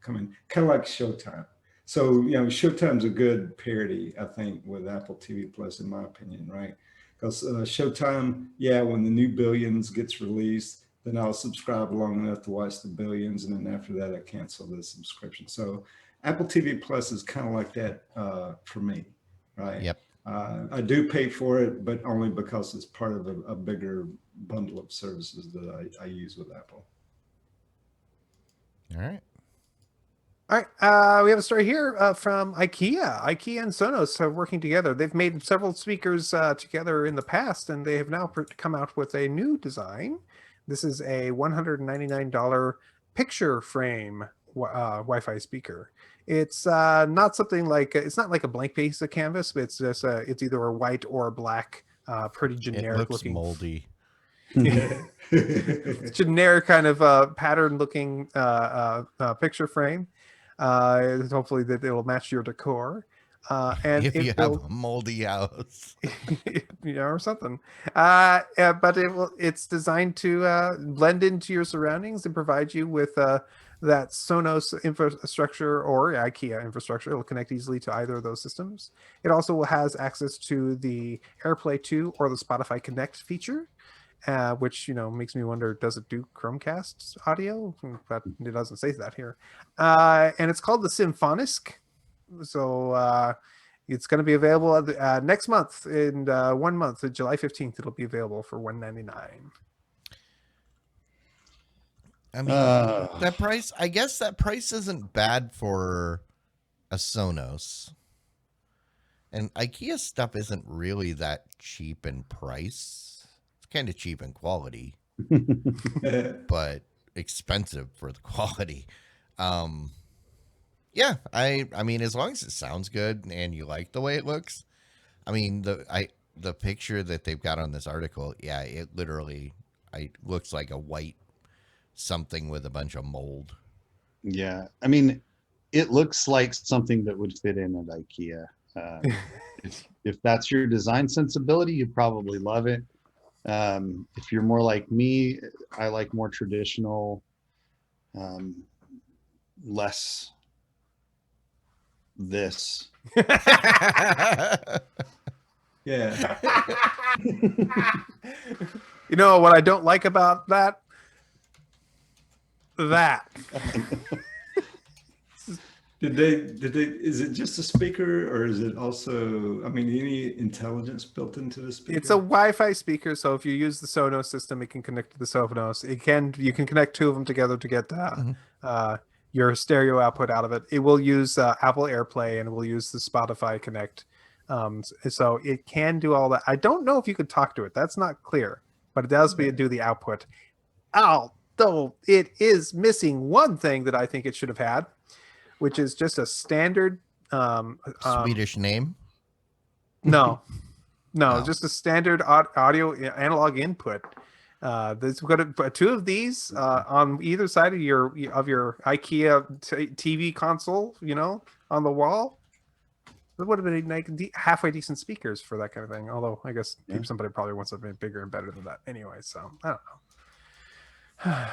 coming kind of like Showtime. So, Showtime's a good parody, I think, with Apple TV Plus, in my opinion, right? Because Showtime, when the new Billions gets released, then I'll subscribe long enough to watch the Billions, and then after that, I cancel the subscription. So Apple TV Plus is kind of like that for me, right? Yep. I do pay for it, but only because it's part of a bigger bundle of services that I use with Apple. All right. All right, we have a story here from IKEA. IKEA and Sonos are working together. They've made several speakers together in the past, and they have now come out with a new design. This is a $199 picture frame Wi-Fi speaker. It's not something like it's not like a blank piece of canvas, but it's just it's either a white or a black, pretty generic It looks looking, moldy. generic kind of pattern looking picture frame. Hopefully that it'll match your decor. And if it you will, have a moldy house. or something. But it's designed to blend into your surroundings and provide you with that Sonos infrastructure or IKEA infrastructure. It'll connect easily to either of those systems. It also has access to the AirPlay 2 or the Spotify Connect feature. Which makes me wonder, does it do Chromecast audio? But it doesn't say that here. And it's called the Symfonisk. So it's going to be available next month in 1 month, July 15th. It'll be available for $199. I mean, that price. I guess that price isn't bad for a Sonos. And IKEA stuff isn't really that cheap in price. Kind of cheap in quality, but expensive for the quality. I mean, as long as it sounds good and you like the way it looks, I mean, the picture that they've got on this article, yeah, it literally looks like a white something with a bunch of mold. Yeah, I mean, it looks like something that would fit in at IKEA. If that's your design sensibility, you probably love it. If you're more like me, I like more traditional, less this. Yeah. You know what I don't like about that? That. Did they, is it just a speaker or is it also, I mean, any intelligence built into the speaker? It's a Wi-Fi speaker, so if you use the Sonos system, it can connect to the Sonos. You can connect two of them together to get your stereo output out of it. It will use Apple AirPlay and it will use the Spotify Connect. So it can do all that. I don't know if you could talk to it. That's not clear, but it does do the output. Although it is missing one thing that I think it should have had, which is just a standard Swedish name? No, No. just a standard audio analog input. There's got two of these on either side of your IKEA TV console, on the wall. That would have been like halfway decent speakers for that kind of thing. Although I guess somebody probably wants something bigger and better than that anyway. So I don't know.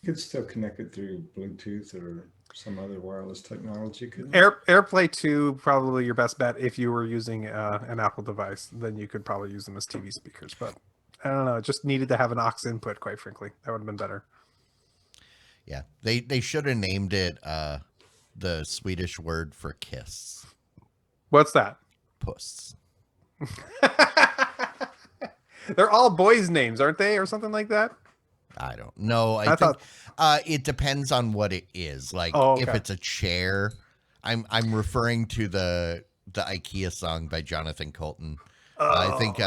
You could still connect it through Bluetooth or some other wireless technology. Couldn't AirPlay 2 probably your best bet if you were using an Apple device. Then you could probably use them as TV speakers. But I don't know. It just needed to have an aux input, quite frankly. That would have been better. Yeah, they should have named it the Swedish word for kiss. What's that? Puss. They're all boys' names, aren't they, or something like that? I don't know. I think it depends on what it is. Like if it's a chair, I'm referring to the IKEA song by Jonathan Colton. I think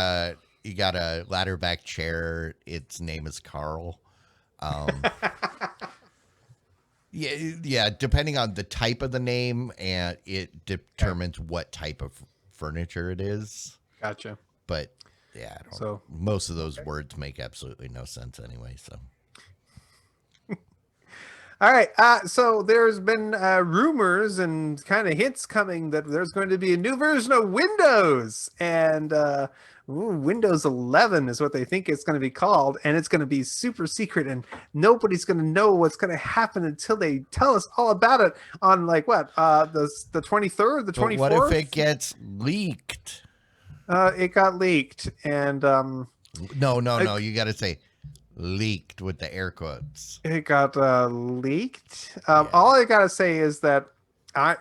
you got a ladder back chair. Its name is Carl. Yeah. Depending on the type of the name, and it determines what type of furniture it is. Gotcha. But yeah, most of those words make absolutely no sense anyway. So. All right. So there's been rumors and kind of hints coming that there's going to be a new version of Windows, and Windows 11 is what they think it's going to be called, and it's going to be super secret, and nobody's going to know what's going to happen until they tell us all about it on the 23rd, the 24th. What if it gets leaked? It got leaked, and no. You got to say leaked with the air quotes. It got leaked. All I gotta say is that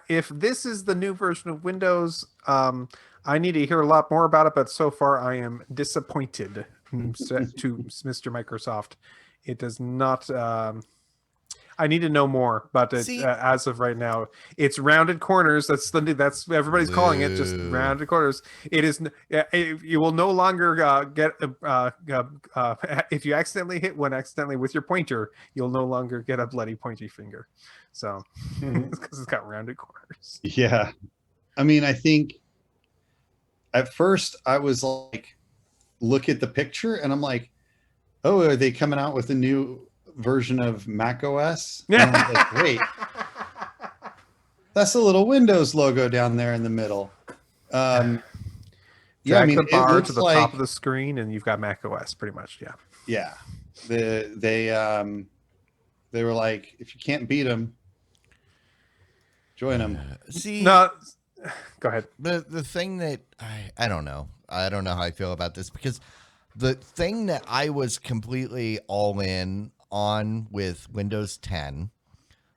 if this is the new version of Windows, I need to hear a lot more about it. But so far, I am disappointed to Mr. Microsoft. It does not. I need to know more, but as of right now, it's rounded corners. That's everybody's calling it, just rounded corners. It is. You will no longer get if you accidentally hit one with your pointer, you'll no longer get a bloody pointy finger. So because it's got rounded corners. Yeah, I mean, I think at first I was like, look at the picture, and I'm like, oh, are they coming out with a new version of Mac OS? And I was like, wait, that's a little Windows logo down there in the middle. Drag the bar to the top of the screen, and you've got Mac OS, pretty much. Yeah. They were like, if you can't beat them, join them. No, go ahead. The thing that I don't know how I feel about this, because the thing that I was completely all in on with Windows 10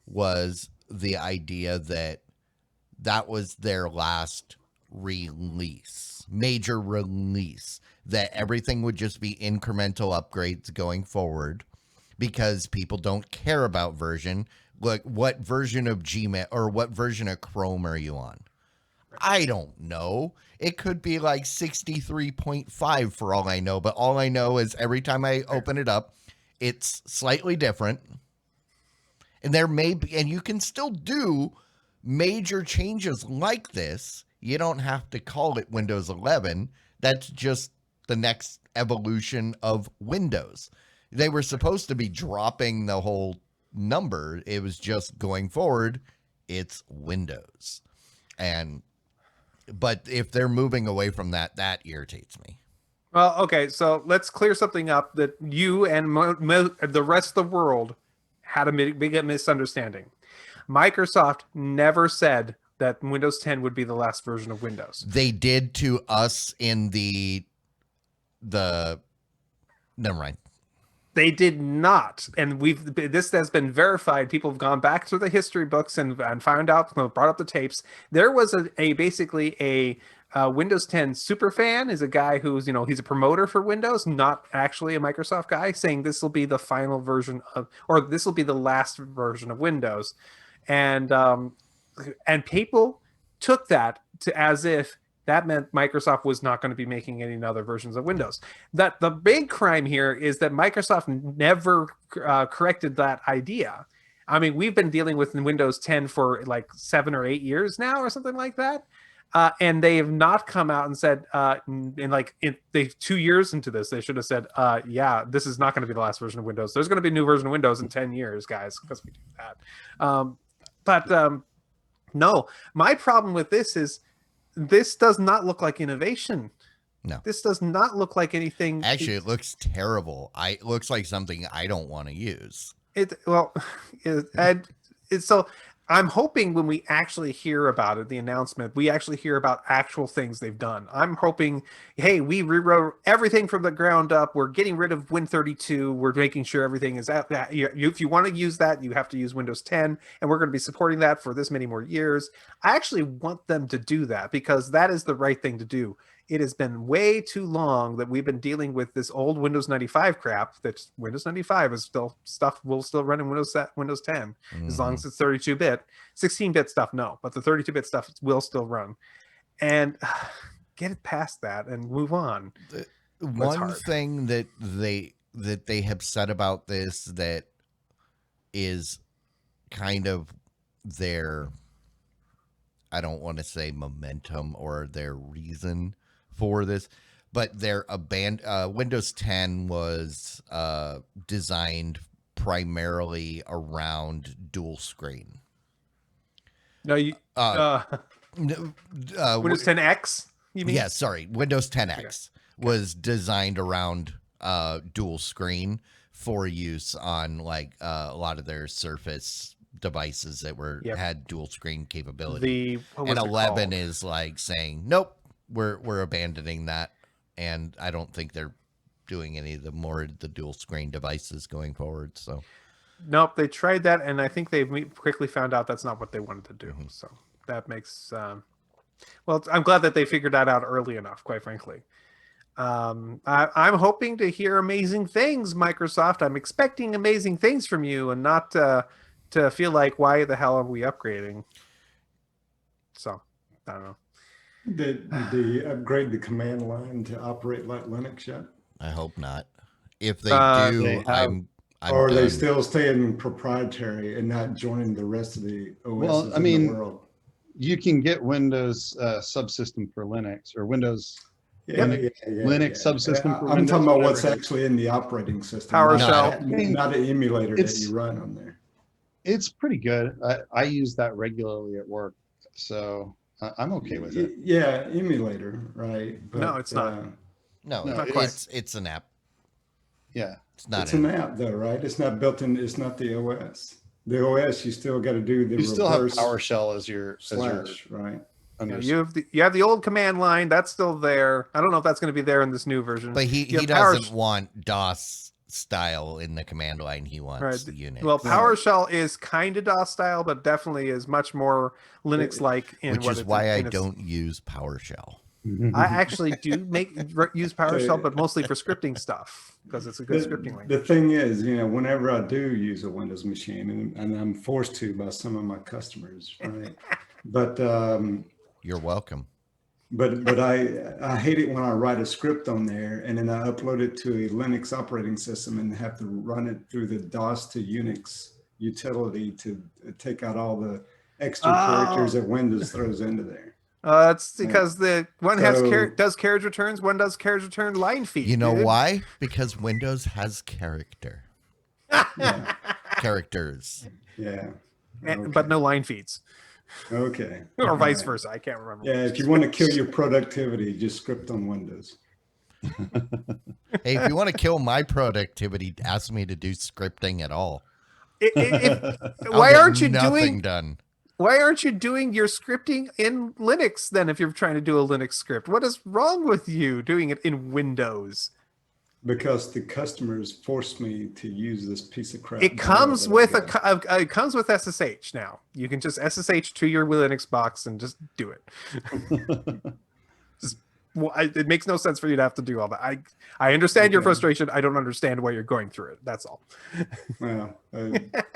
was the idea that was their last major release, that everything would just be incremental upgrades going forward because people don't care about version. Like, what version of Gmail or what version of Chrome are you on? I don't know. It could be like 63.5 for all I know, but all I know is every time I open it up, it's slightly different. And there may be, and you can still do major changes like this. You don't have to call it Windows 11. That's just the next evolution of Windows. They were supposed to be dropping the whole number. It was just going forward, it's Windows. But if they're moving away from that, that irritates me. Well, okay, so let's clear something up that you and the rest of the world had a big misunderstanding. Microsoft never said that Windows 10 would be the last version of Windows. They did to us in the never mind. They did not, and this has been verified. People have gone back through the history books and found out, brought up the tapes. There was basically a Windows 10 super fan, is a guy who's he's a promoter for Windows, not actually a Microsoft guy, saying this will be the final version of, or this will be the last version of Windows, and people took that as if that meant Microsoft was not going to be making any other versions of Windows. That the big crime here is that Microsoft never corrected that idea. I mean, we've been dealing with Windows 10 for like 7 or 8 years now, or something like that, and they have not come out and said, they 2 years into this, they should have said, yeah, this is not going to be the last version of Windows. There's going to be a new version of Windows in 10 years, guys, because we do that. No, my problem with this is, this does not look like innovation. No. This does not look like anything. Actually, it looks terrible. It looks like something I don't want to use. So I'm hoping when we actually hear about it, the announcement, we actually hear about actual things they've done. I'm hoping, hey, we rewrote everything from the ground up. We're getting rid of Win32. We're making sure everything is out. If you want to use that, you have to use Windows 10, and we're going to be supporting that for this many more years. I actually want them to do that, because that is the right thing to do. It has been way too long that we've been dealing with this old Windows 95 crap. That Windows 95 is will still run in Windows 10 as long as it's 32-bit. 16-bit stuff, no, but the 32-bit stuff will still run. And get it past that and move on. One thing that they have said about this that is kind of their, I don't want to say momentum or their reason for this, but their Windows 10 was designed primarily around dual screen. No, Windows 10X, you mean? Yeah, sorry. Windows 10X was designed around dual screen for use on like a lot of their Surface devices that had dual screen capability. And 11 is like saying, nope, we're abandoning that, and I don't think they're doing any of the dual screen devices going forward. So nope, they tried that, and I think they quickly found out that's not what they wanted to do. Mm-hmm. So that makes well, I'm glad that they figured that out early enough, quite frankly. I'm hoping to hear amazing things, Microsoft. I'm expecting amazing things from you, and not to feel like, why the hell are we upgrading? So I don't know. Did they upgrade the command line to operate like Linux yet? I hope not. If they do, I'm or are done. they still staying proprietary and not joining the rest of the OSs in the world? You can get Windows subsystem for Linux, or Windows Linux subsystem for Windows. I'm talking about what's actually in the operating system. PowerShell. Not an emulator that you run on there. It's pretty good. I use that regularly at work, so I'm okay with it. Yeah, emulator, right? But, no, it's not. No, not quite. It's an app. Yeah, it's an app though, right? It's not built in. It's not the OS. The OS, you still got to do the reverse. You still have PowerShell as your right. You have the old command line that's still there. I don't know if that's going to be there in this new version. But he doesn't want DOS style in the command line. He wants Unix. Well, PowerShell is kind of DOS style, but definitely is much more Linux-like. Which is why I don't use PowerShell. I actually do use PowerShell, but mostly for scripting stuff, because it's a good scripting language. The thing is, whenever I do use a Windows machine, and I'm forced to by some of my customers, right? But you're welcome. But I hate it when I write a script on there and then I upload it to a Linux operating system and have to run it through the DOS to Unix utility to take out all the extra characters that Windows throws into there. It's because the one has So- does carriage returns, one does carriage return line feet. You know dude. why? Because Windows has character. Yeah. Characters. Yeah. But no line feeds, Okay. or All vice right. versa. I can't remember. Yeah, if you want to kill your productivity, just script on Windows. Hey, if you want to kill my productivity, ask me to do scripting at all. I'll Why get aren't you nothing doing? done? Why aren't you doing your scripting in Linux then? If you're trying to do a Linux script, what is wrong with you doing it in Windows? Because the customers forced me to use this piece of crap. It comes that I with got. it comes with SSH now. You can just SSH to your Linux box and just do it. It makes no sense for you to have to do all that. I understand your Okay. frustration. I don't understand why you're going through it. That's all. Well,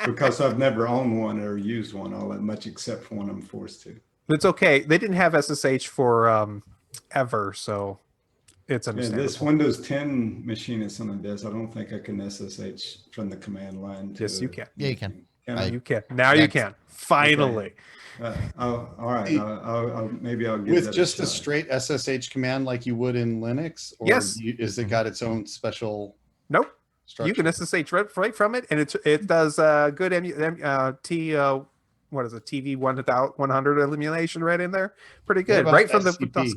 because I've never owned one or used one all that much, except for when I'm forced to. It's okay. They didn't have SSH for ever, so it's Yeah, understandable. this Windows 10 machine that's on the desk, I don't think I can SSH from the command line. Yes, you can. Yeah, you can. Can I? You can. Now you can. Finally. All right. Maybe I'll give With that just a a shot. straight SSH command like you would in Linux? Or Yes. Is it got its own special Nope. structure? You can SSH right from it, and it does good what is it, TV 100 emulation right in there. Pretty What good. about Right from the SCP?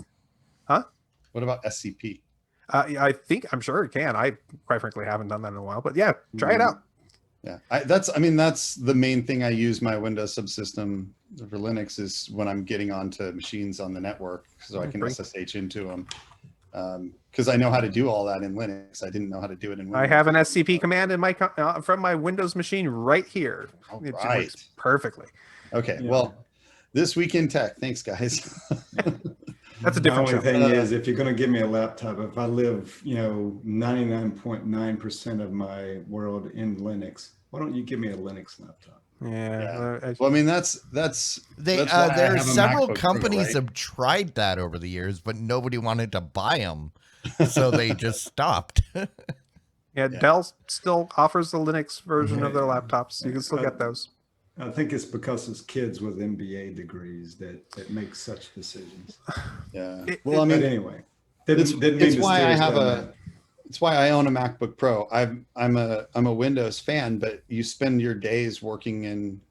Huh? What about SCP? I'm sure it can. I quite frankly haven't done that in a while, but yeah, try it Mhm. out. Yeah, that's the main thing I use my Windows subsystem for Linux is when I'm getting onto machines on the network, so I can Great. SSH into them. Because I know how to do all that in Linux. I didn't know how to do it in Windows. I have an SCP command in my from my Windows machine right here. All It right. works perfectly. Okay, Yeah. well, this week in tech. Thanks, guys. That's a The different only show. thing is, if you're going to give me a laptop, if I live, 99.9% of my world in Linux, why don't you give me a Linux laptop? Yeah. Well, I mean, that's There why I are have a several MacBook Pro, companies right? have tried that over the years, but nobody wanted to buy them, so they just stopped. Yeah, Yeah. Dell still offers the Linux version of their laptops. You can still get those. I think it's because it's kids with MBA degrees that make such decisions. yeah. It- Well, I But mean, anyway, it's mean to why steer I us have down a. that. It's why I own a MacBook Pro. I'm a Windows fan, but you spend your days working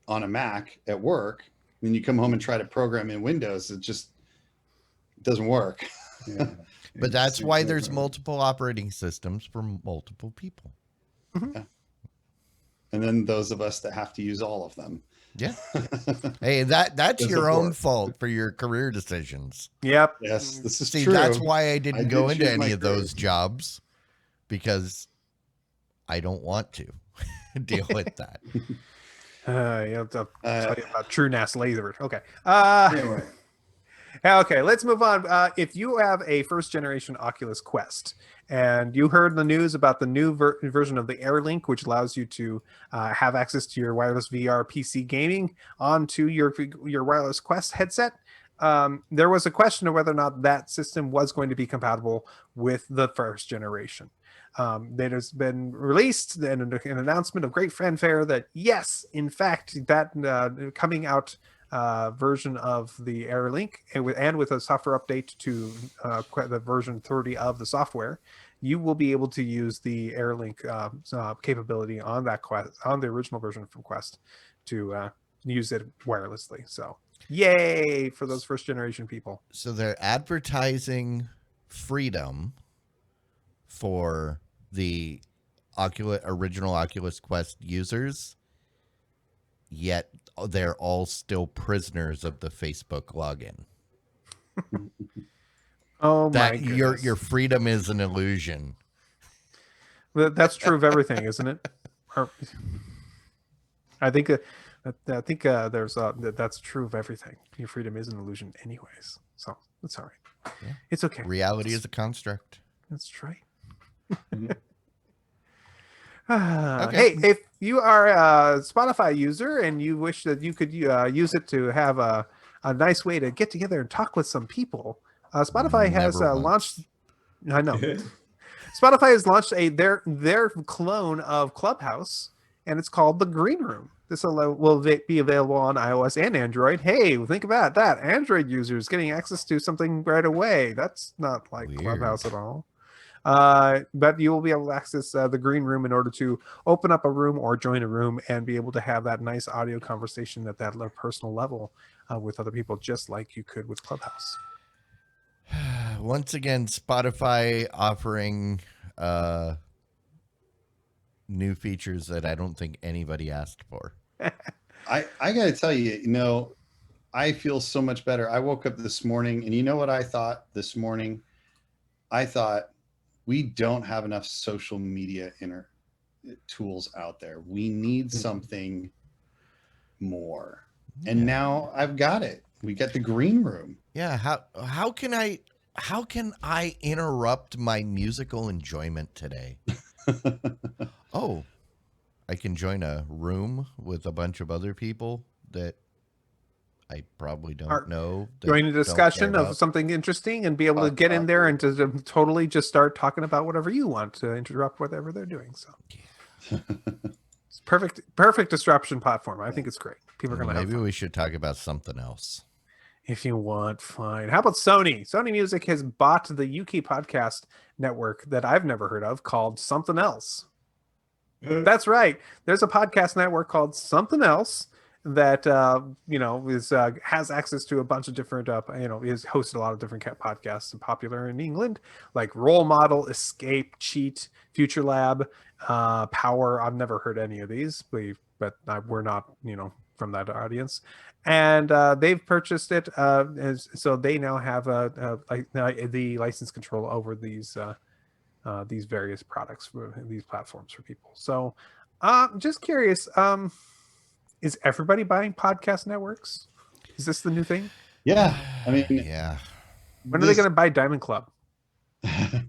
on a Mac at work, and then you come home and try to program in Windows. It just doesn't work. Yeah. But that's It's- why there's multiple operating systems for multiple people. And then those of us that have to use all of them. Yeah. Hey, that's Doesn't your own work. fault for your career decisions. Yep. Yes, this is See, true. that's why I didn't I go did into choose my any of those career. jobs, because I don't want to deal with that. I'll tell you about True NAS laser. Okay. Anyway, Okay, let's move on. If you have a first generation Oculus Quest and you heard the news about the new version of the AirLink, which allows you to have access to your wireless VR PC gaming onto your wireless Quest headset, there was a question of whether or not that system was going to be compatible with the first generation. That has been released and an announcement of great fanfare that yes, in fact, that coming out version of the AirLink and with a software update to the version 30 of the software, you will be able to use the AirLink capability on that Quest, on the original version from Quest, to use it wirelessly. So, yay for those first generation people. So they're advertising freedom for the original Oculus Quest users, yet they're all still prisoners of the Facebook login. Oh my That goodness. your freedom is an illusion. That's true of everything, isn't it? I think there's that's true of everything. Your freedom is an illusion, anyways. So that's all right. Yeah. It's okay. Reality is a construct. That's right. Mhm. Okay. Hey, if you are a Spotify user and you wish that you could use it to have a nice way to get together and talk with some people, Spotify has Never launched. once. I know. Spotify has launched their clone of Clubhouse, and it's called the Green Room. This will be available on iOS and Android. Hey, think about that. Android users getting access to something right away. That's not like Weird. Clubhouse at all. But you will be able to access the Green Room in order to open up a room or join a room and be able to have that nice audio conversation at that personal level with other people, just like you could with Clubhouse. Once again, Spotify offering new features that I don't think anybody asked for. I got to tell you, I feel so much better. I woke up this morning, and you know what I thought this morning? I thought we don't have enough social media tools out there. We need something more. And now I've got it. We got the Green Room. Yeah, how can I interrupt my musical enjoyment today? Oh, I can join a room with a bunch of other people that I probably don't know. Join a discussion of something interesting and be able to get in there and to totally just start talking about whatever you want, to interrupt whatever they're doing. So it's perfect disruption platform. I think it's great. People are going to have fun. Maybe we should talk about something else. If you want, fine. How about Sony? Sony Music has bought the UK podcast network that I've never heard of called Something Else. That's right. There's a podcast network called Something Else that has access to a bunch of different is hosted a lot of different podcasts and popular in England, like Role Model, Escape, Cheat, Future Lab, Power. I've never heard any of these, but we're not from that audience, and they've purchased it, so they now have the license control over these various products for these platforms for people. So just curious, is everybody buying podcast networks? Is this the new thing? Yeah. I mean, yeah. When are they going to buy Diamond Club?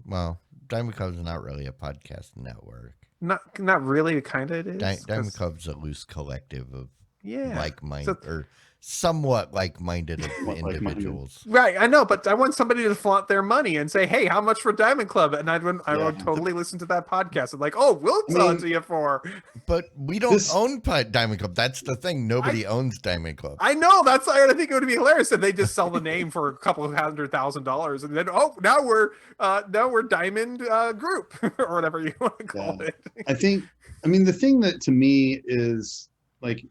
Well, Diamond Club is not really a podcast network. Not really. Kind of it is. Diamond Club's a loose collective of like-minded or somewhat like-minded individuals. Right, I know, but I want somebody to flaunt their money and say, "Hey, how much for Diamond Club?" And I would totally listen to that podcast. I'm like, "Oh, we'll sell it to you for." But we don't own Diamond Club. That's the thing. Nobody owns Diamond Club. I know. That's why I think it would be hilarious if they just sell the name for a couple of $100,000, and then now we're Diamond Group or whatever you want to call it. I mean, the thing that to me is like,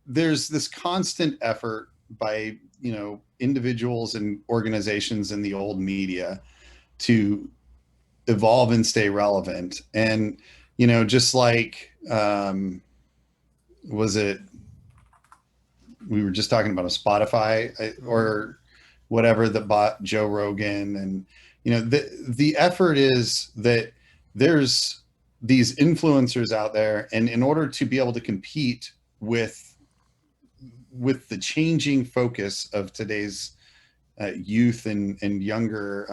there's this constant effort by individuals and organizations in the old media to evolve and stay relevant, and just like was it we were just talking about a Spotify or whatever that bought Joe Rogan, and the effort is that there's these influencers out there, and in order to be able to compete with the changing focus of today's youth and younger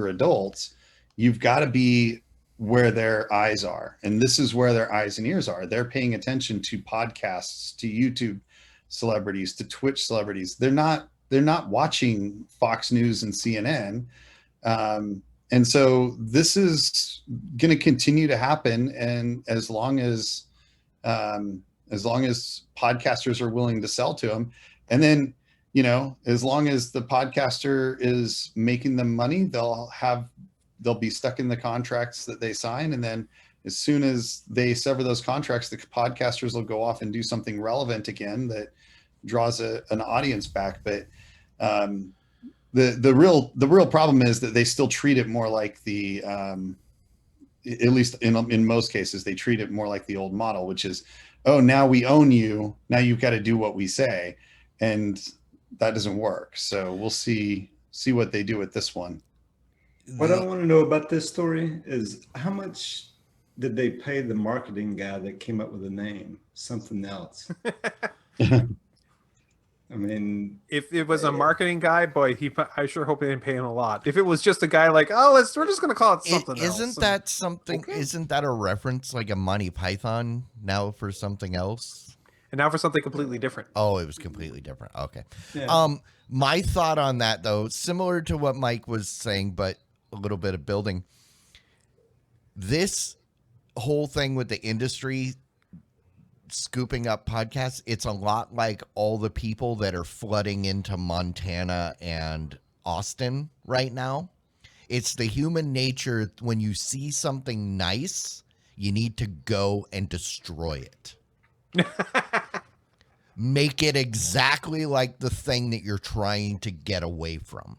adults, you've got to be where their eyes are. And this is where their eyes and ears are. They're paying attention to podcasts, to YouTube celebrities, to Twitch celebrities. They're not watching Fox News and CNN. And so this is going to continue to happen. And as long as podcasters are willing to sell to them, and then, as long as the podcaster is making them money, they'll be stuck in the contracts that they sign. And then as soon as they sever those contracts, the podcasters will go off and do something relevant again that draws an audience back. But the real problem is that they still treat it more like at least in most cases, they treat it more like the old model, which is, oh, now we own you. Now you've got to do what we say. And that doesn't work. So we'll see what they do with this one. What I want to know about this story is how much did they pay the marketing guy that came up with the name Something Else? I mean, if it was a marketing guy, boy, I sure hope they didn't pay him a lot. If it was just a guy like, we're just going to call it Something Else. Isn't that something? Okay. Isn't that a reference like a Monty Python now for something else? And now for something completely different. Oh, it was completely different. Okay. Yeah. My thought on that, though, similar to what Mike was saying, but a little bit of building. This whole thing with the industry scooping up podcasts, it's a lot like all the people that are flooding into Montana and Austin right now. It's the human nature. When you see something nice, you need to go and destroy it. Make it exactly like the thing that you're trying to get away from.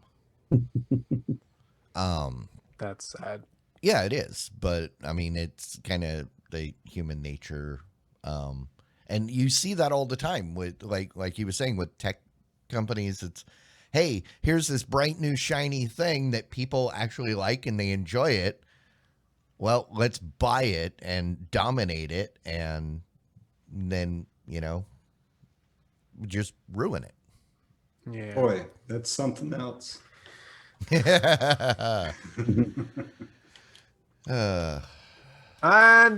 That's sad. Yeah, it is. But I mean, it's kind of the human nature. And you see that all the time with like he was saying with tech companies. It's, hey, here's this bright new shiny thing that people actually like and they enjoy it. Well, let's buy it and dominate it and then, just ruin it. Yeah. Boy, that's something else. And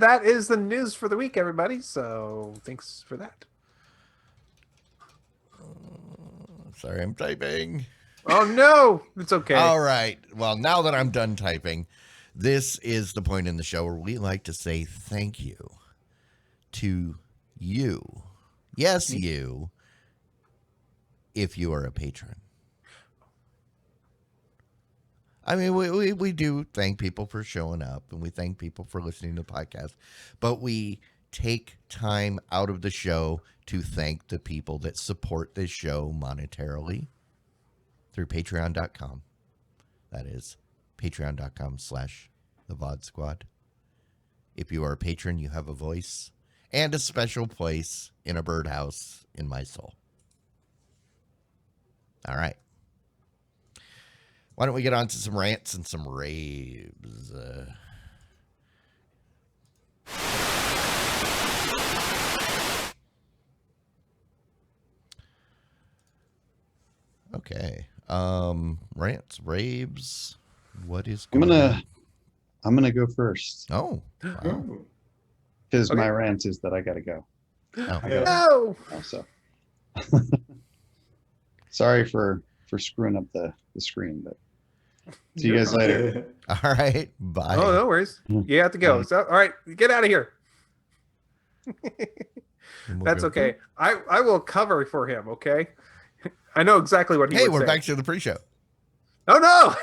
that is the news for the week, everybody. So thanks for that. Sorry, I'm typing. Oh, no. It's okay. All right. Well, now that I'm done typing, this is the point in the show where we like to say thank you to you. Yes, you, if you are a patron. I mean, we do thank people for showing up and we thank people for listening to the podcast, but we take time out of the show to thank the people that support this show monetarily through patreon.com. That is patreon.com/the VOD Squad. If you are a patron, you have a voice and a special place in a birdhouse in my soul. All right. Why don't we get on to some rants and some raves? Okay. Rants, raves. What is going on? I'm gonna go first Oh. Wow. Oh, because Okay. my rant is that I gotta go. Oh. yeah. No. Also, sorry for screwing up the screen, but see you guys later. All right. Bye. Oh, no worries. You have to go. Bye. So, all right, get out of here. And we'll That's go okay. I will cover for him. Okay. I know exactly what he Hey, would we're say. back to the pre-show. Oh no!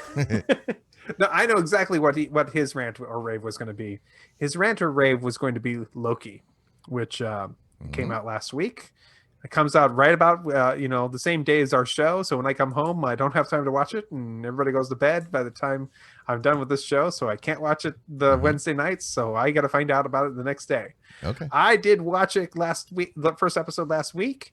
No, I know exactly what his rant or rave was going to be. His rant or rave was going to be Loki, which came out last week. It comes out right about the same day as our show. So when I come home, I don't have time to watch it, and everybody goes to bed by the time I'm done with this show. So I can't watch it the Wednesday nights. So I got to find out about it the next day. Okay. I did watch it last week, the first episode last week,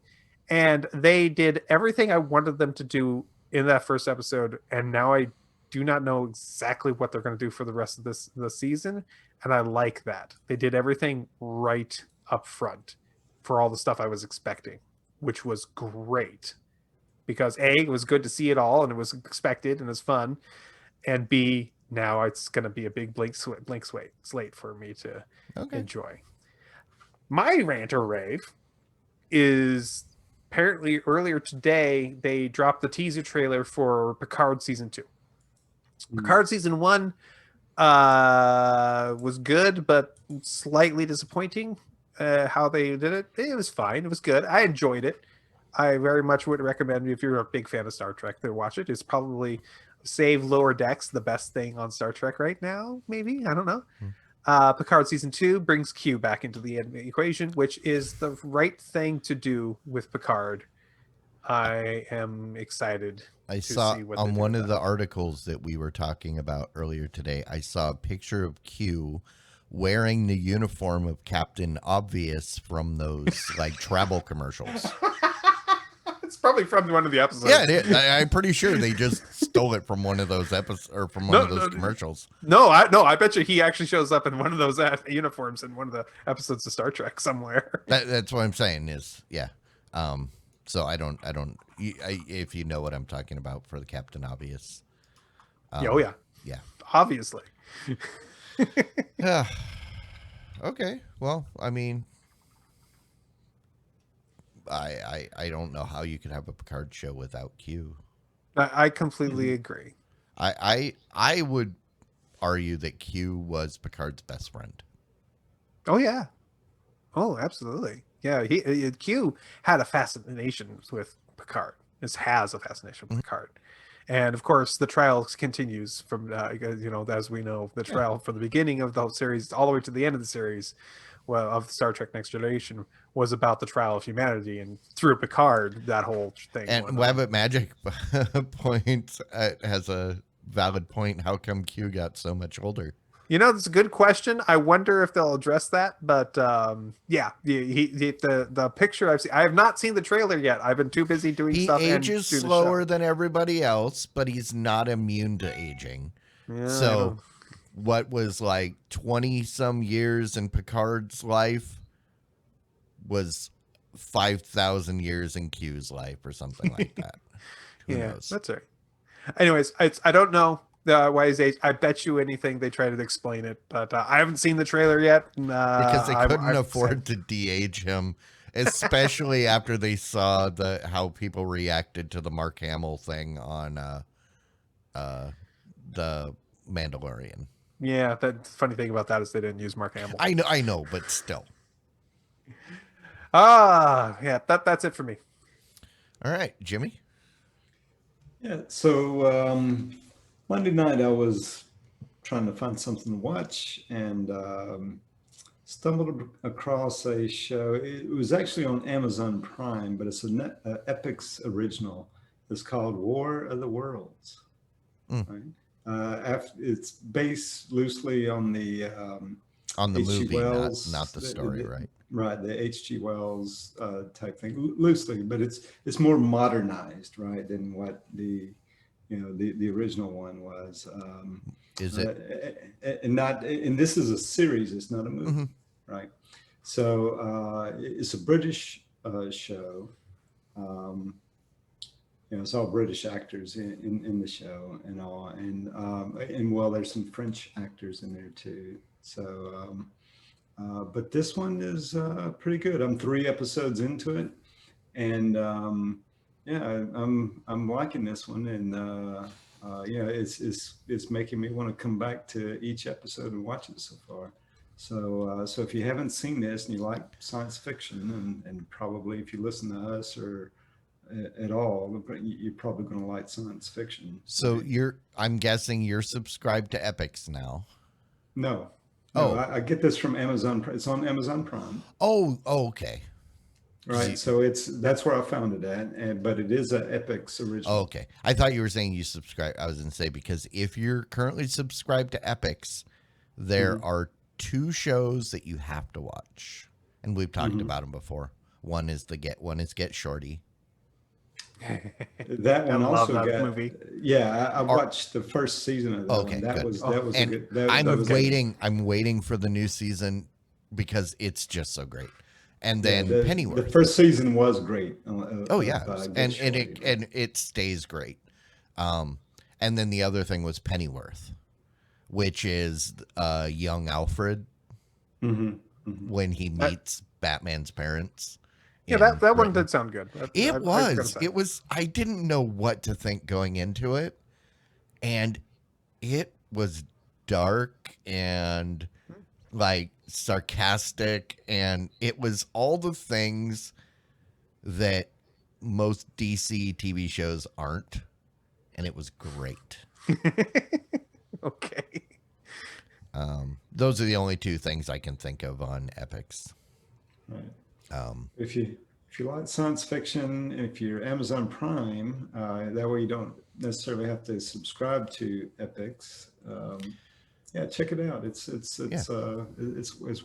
and they did everything I wanted them to do in that first episode. And now I do not know exactly what they're going to do for the rest of the season. And I like that. They did everything right up front for all the stuff I was expecting, which was great. Because A, it was good to see it all, and it was expected, and it was fun. And B, now it's going to be a big blank slate for me to enjoy. My rant or rave is apparently earlier today, they dropped the teaser trailer for Picard Season 2. Picard Season 1 was good, but slightly disappointing how they did it. It was fine. It was good. I enjoyed it. I very much would recommend, if you're a big fan of Star Trek, to watch it. It's probably, save Lower Decks, the best thing on Star Trek right now, maybe. I don't know. Picard Season 2 brings Q back into the equation, which is the right thing to do with Picard. I am excited. I to saw see what on they do one with of that. the articles that we were talking about earlier today, I saw a picture of Q wearing the uniform of Captain Obvious from those like travel commercials. It's probably from one of the episodes. Yeah, it is. I'm pretty sure they just stole it from one of those episodes or from one of those commercials. No, I bet you he actually shows up in one of those uniforms in one of the episodes of Star Trek somewhere. That's what I'm saying is, yeah. So I don't, if you know what I'm talking about for the Captain Obvious. Yeah, Yeah. obviously. Yeah. Okay. Well, I mean, I don't know how you could have a Picard show without Q. I completely agree. I would argue that Q was Picard's best friend. Oh yeah. Oh, absolutely. Yeah, Q had a fascination with Picard. This has a fascination with Mhm. Picard, and of course, the trial continues from as we know, the Yeah. trial from the beginning of the whole series all the way to the end of the series, well, of Star Trek Next Generation, was about the trial of humanity, and through Picard, that whole thing And went on. Wabbit Magic point has a valid point. How come Q got so much older? That's a good question. I wonder if they'll address that. But yeah, the picture I've seen. I have not seen the trailer yet. I've been too busy doing He stuff and ages doing the slower show. than everybody else, but he's not immune to aging. Yeah, I So, don't. what was like 20 some years in Picard's life was 5,000 years in Q's life or something like that. Who Yeah, knows? that's right. Anyways, I don't know why his age. I bet you anything they try to explain it, but I haven't seen the trailer yet. And, Because they couldn't I've afford said, to de-age him, especially after they saw how people reacted to the Mark Hamill thing on the Mandalorian. yeah. The funny thing about that is they didn't use Mark Hamill. I know, but still. Yeah. That's it for me. All right, Jimmy. Yeah. So Monday night I was trying to find something to watch and stumbled across a show. It was actually on Amazon Prime, but it's a Epix original. It's called War of the Worlds. Mm. Right? It's based loosely on the On the H.G. movie, Wells, not the story, right? Right, the H.G. Wells type thing, loosely, but it's more modernized, right, than what the original one was. Is it? And this is a series, it's not a movie, Mhm. right? So it's a British show. It's all British actors in the show and all, and well, there's some French actors in there too. So, but this one is pretty good. I'm 3 episodes into it, and yeah, I'm liking this one, and it's making me want to come back to each episode and watch it so far. So if you haven't seen this and you like science fiction, and probably if you listen to us or at all, you're probably going to like science fiction. So right? I'm guessing you're subscribed to Epix now. No, Oh. I get this from Amazon. It's on Amazon Prime. Oh, okay. Right, so that's where I found it at, but it is an Epix original. Oh, okay. I thought you were saying you subscribe. I was going to say, because if you're currently subscribed to Epix, there are 2 shows that you have to watch, and we've talked about them before. One is Get Shorty. That one I love also that got movie. Yeah, I watched the first season of that Okay, one. That good. was And a good. That I'm was waiting. I'm waiting for the new season because it's just so great. And Yeah, then the Pennyworth. first season was great. Oh yeah, Get and Shorty. it stays great. And then the other thing was Pennyworth, which is young Alfred when he meets Batman's parents. Yeah, in that one Britain. did sound good. It was. I didn't know what to think going into it, and it was dark and like sarcastic, and it was all the things that most DC TV shows aren't, and it was great. Okay. Those are the only 2 things I can think of on Epix. Right. If you like science fiction, if you're Amazon Prime, that way you don't necessarily have to subscribe to Epix. Yeah, check it out. It's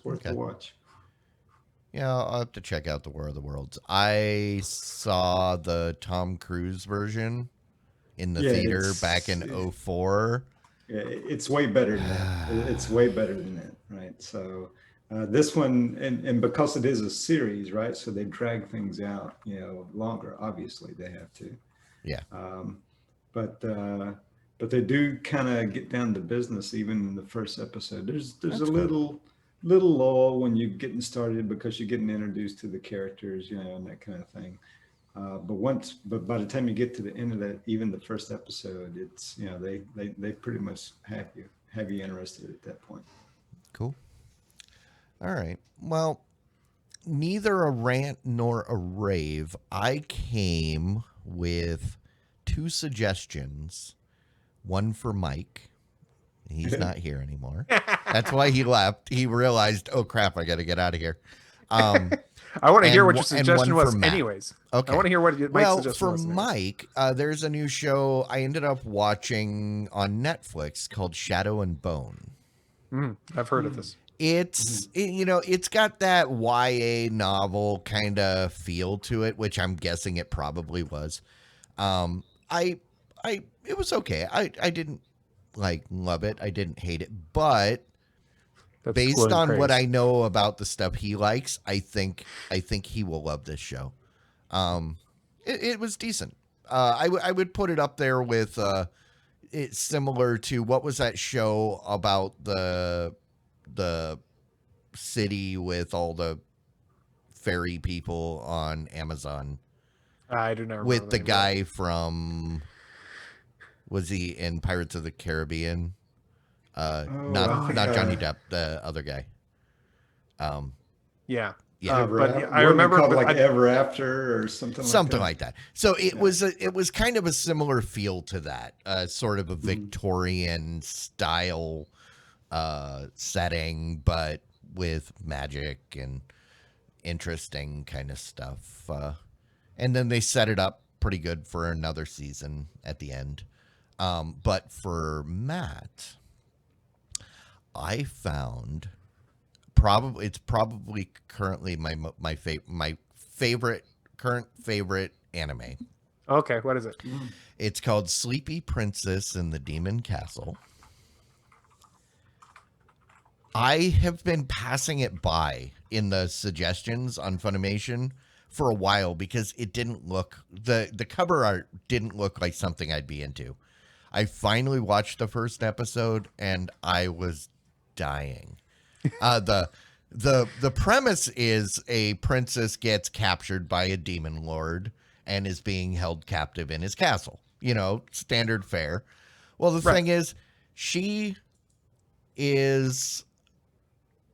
worth the watch. Yeah, I'll have to check out the War of the Worlds. I saw the Tom Cruise version in the theater back in 2004. Yeah, it's way better than that. It's way better than that, right? So this one, and because it is a series, right? So they drag things out, longer. Obviously, they have to. Yeah. But they do kind of get down to business even in the first episode. There's That's a cool. little lull when you're getting started because you're getting introduced to the characters, and that kind of thing. But by the time you get to the end of that, even the first episode, it's they pretty much have you interested at that point. Cool. All right. Well, neither a rant nor a rave. I came with two suggestions. One for Mike. He's not here anymore. That's why he left. He realized, oh crap, I got to get out of here. I want to hear what your and one suggestion for was, Matt. anyways. Okay. I want to hear what Mike's Well, suggestion for was. Mike, there's a new show I ended up watching on Netflix called Shadow and Bone. I've heard of this. It's got that YA novel kind of feel to it, which I'm guessing it probably was. It was okay. I didn't love it. I didn't hate it, but That's based glowing on what praise. I know about the stuff he likes, I think he will love this show. It was decent. I would put it up there with it's similar to what was that show about the city with all the fairy people on Amazon I do not remember with the name of guy from, was he in Pirates of the Caribbean? Not Johnny Depp, the other guy. that. Yeah. Yeah. But What I are they remember called, but like Ever After or something Something like that. So it was kind of a similar feel to that, sort of a Victorian style setting, but with magic and interesting kind of stuff. And then they set it up pretty good for another season at the end. But for Matt, I found it's probably currently my current favorite anime. Okay, what is it? It's called Sleepy Princess in the Demon Castle. I have been passing it by in the suggestions on Funimation for a while because it didn't look, the cover art didn't look like something I'd be into. I finally watched the first episode and I was dying. The premise is a princess gets captured by a demon lord and is being held captive in his castle. Standard fare. Well, the thing is, she is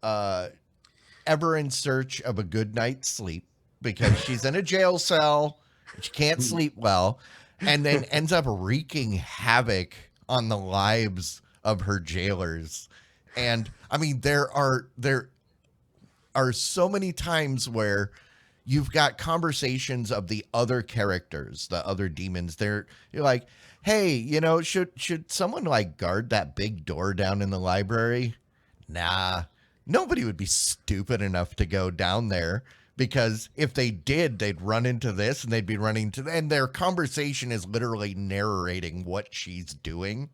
ever in search of a good night's sleep because she's in a jail cell. She can't sleep well, and then ends up wreaking havoc on the lives of her jailers. And I mean, there are so many times where you've got conversations of the other characters, the other demons. You're like, hey, should someone guard that big door down in the library? Nah, nobody would be stupid enough to go down there, because if they did, they'd run into this and they'd be running to, and their conversation is literally narrating what she's doing.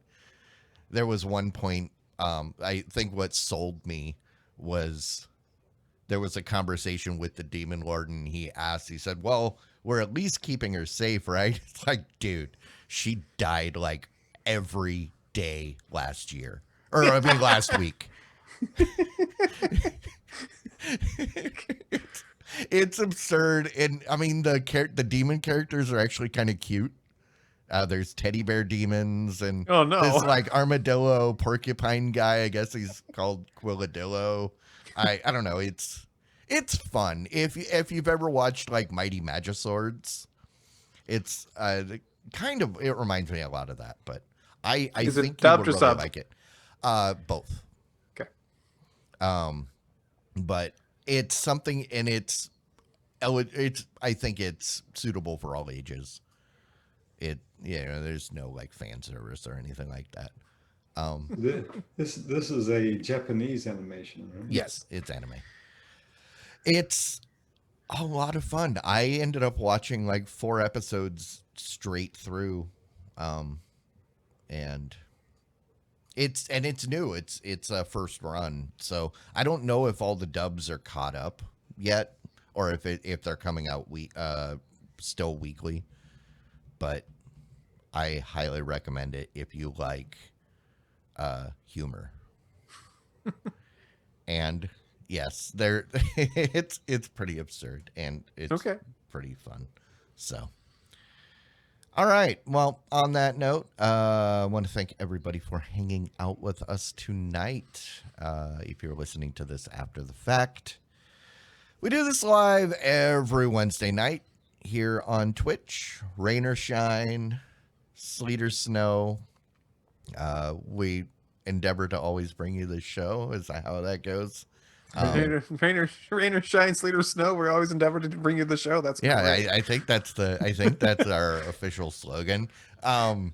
There was one point, I think what sold me was there was a conversation with the demon lord and he said, well, we're at least keeping her safe, right? It's like, dude, she died every day last year, or I mean last week. It's absurd. And I mean, the demon characters are actually kind of cute. There's teddy bear demons and Oh, no. this armadillo porcupine guy. I guess he's called Quilladillo. I don't know. It's fun. If you've ever watched Mighty Magiswords, it's it reminds me a lot of that. But I Is it think you dubbed would or really subbed? like it. Both. Okay. But it's something, and it's I think it's suitable for all ages. There's no fan service or anything like that. This is a Japanese animation, right? Yes, it's anime. It's a lot of fun. I ended up watching 4 episodes straight through, and it's new. It's a first run, so I don't know if all the dubs are caught up yet, or if they're coming out still weekly. But I highly recommend it if you like humor. And yes, it's pretty absurd and it's Okay. pretty fun. So All right. Well, on that note, I want to thank everybody for hanging out with us tonight. If you're listening to this after the fact, we do this live every Wednesday night here on Twitch, rain or shine, sleet or snow. We endeavor to always bring you this show. Is that how that goes? Rain or shine, sleet or snow. We're always endeavored to bring you the show. That's Yeah, great. I think that's our official slogan. You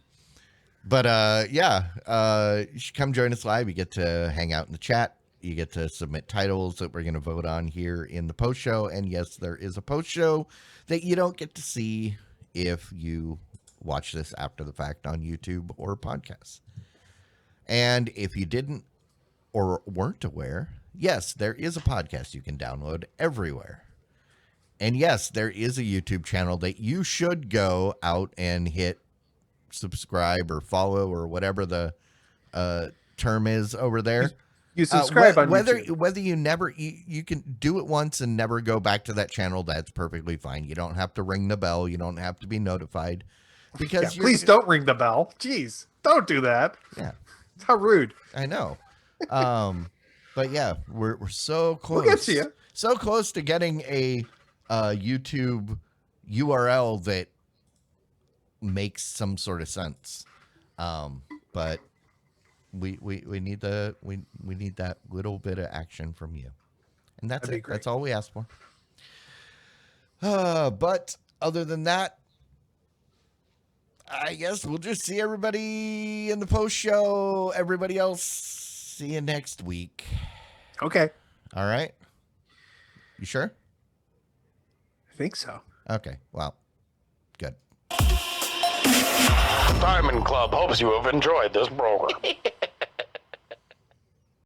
should come join us live. You get to hang out in the chat. You get to submit titles that we're going to vote on here in the post show. And yes, there is a post show that you don't get to see if you watch this after the fact on YouTube or podcasts. And if you didn't or weren't aware, yes, there is a podcast you can download everywhere. And yes, there is a YouTube channel that you should go out and hit subscribe or follow or whatever the term is over there. You subscribe on whether YouTube. whether you never you can do it once and never go back to that channel. That's perfectly fine. You don't have to ring the bell. You don't have to be notified because Please don't ring the bell. Jeez, don't do that. Yeah, How rude. I know. But yeah, we're so close. We'll get to you. So close to getting a YouTube URL that makes some sort of sense. But we need we need that little bit of action from you. And that's That'd be it. great. That's all we ask for. But other than that, I guess we'll just see everybody in the post show. Everybody else, see you next week. Okay. All right. You sure? I think so. Okay. Well, good. Diamond Club hopes you have enjoyed this program.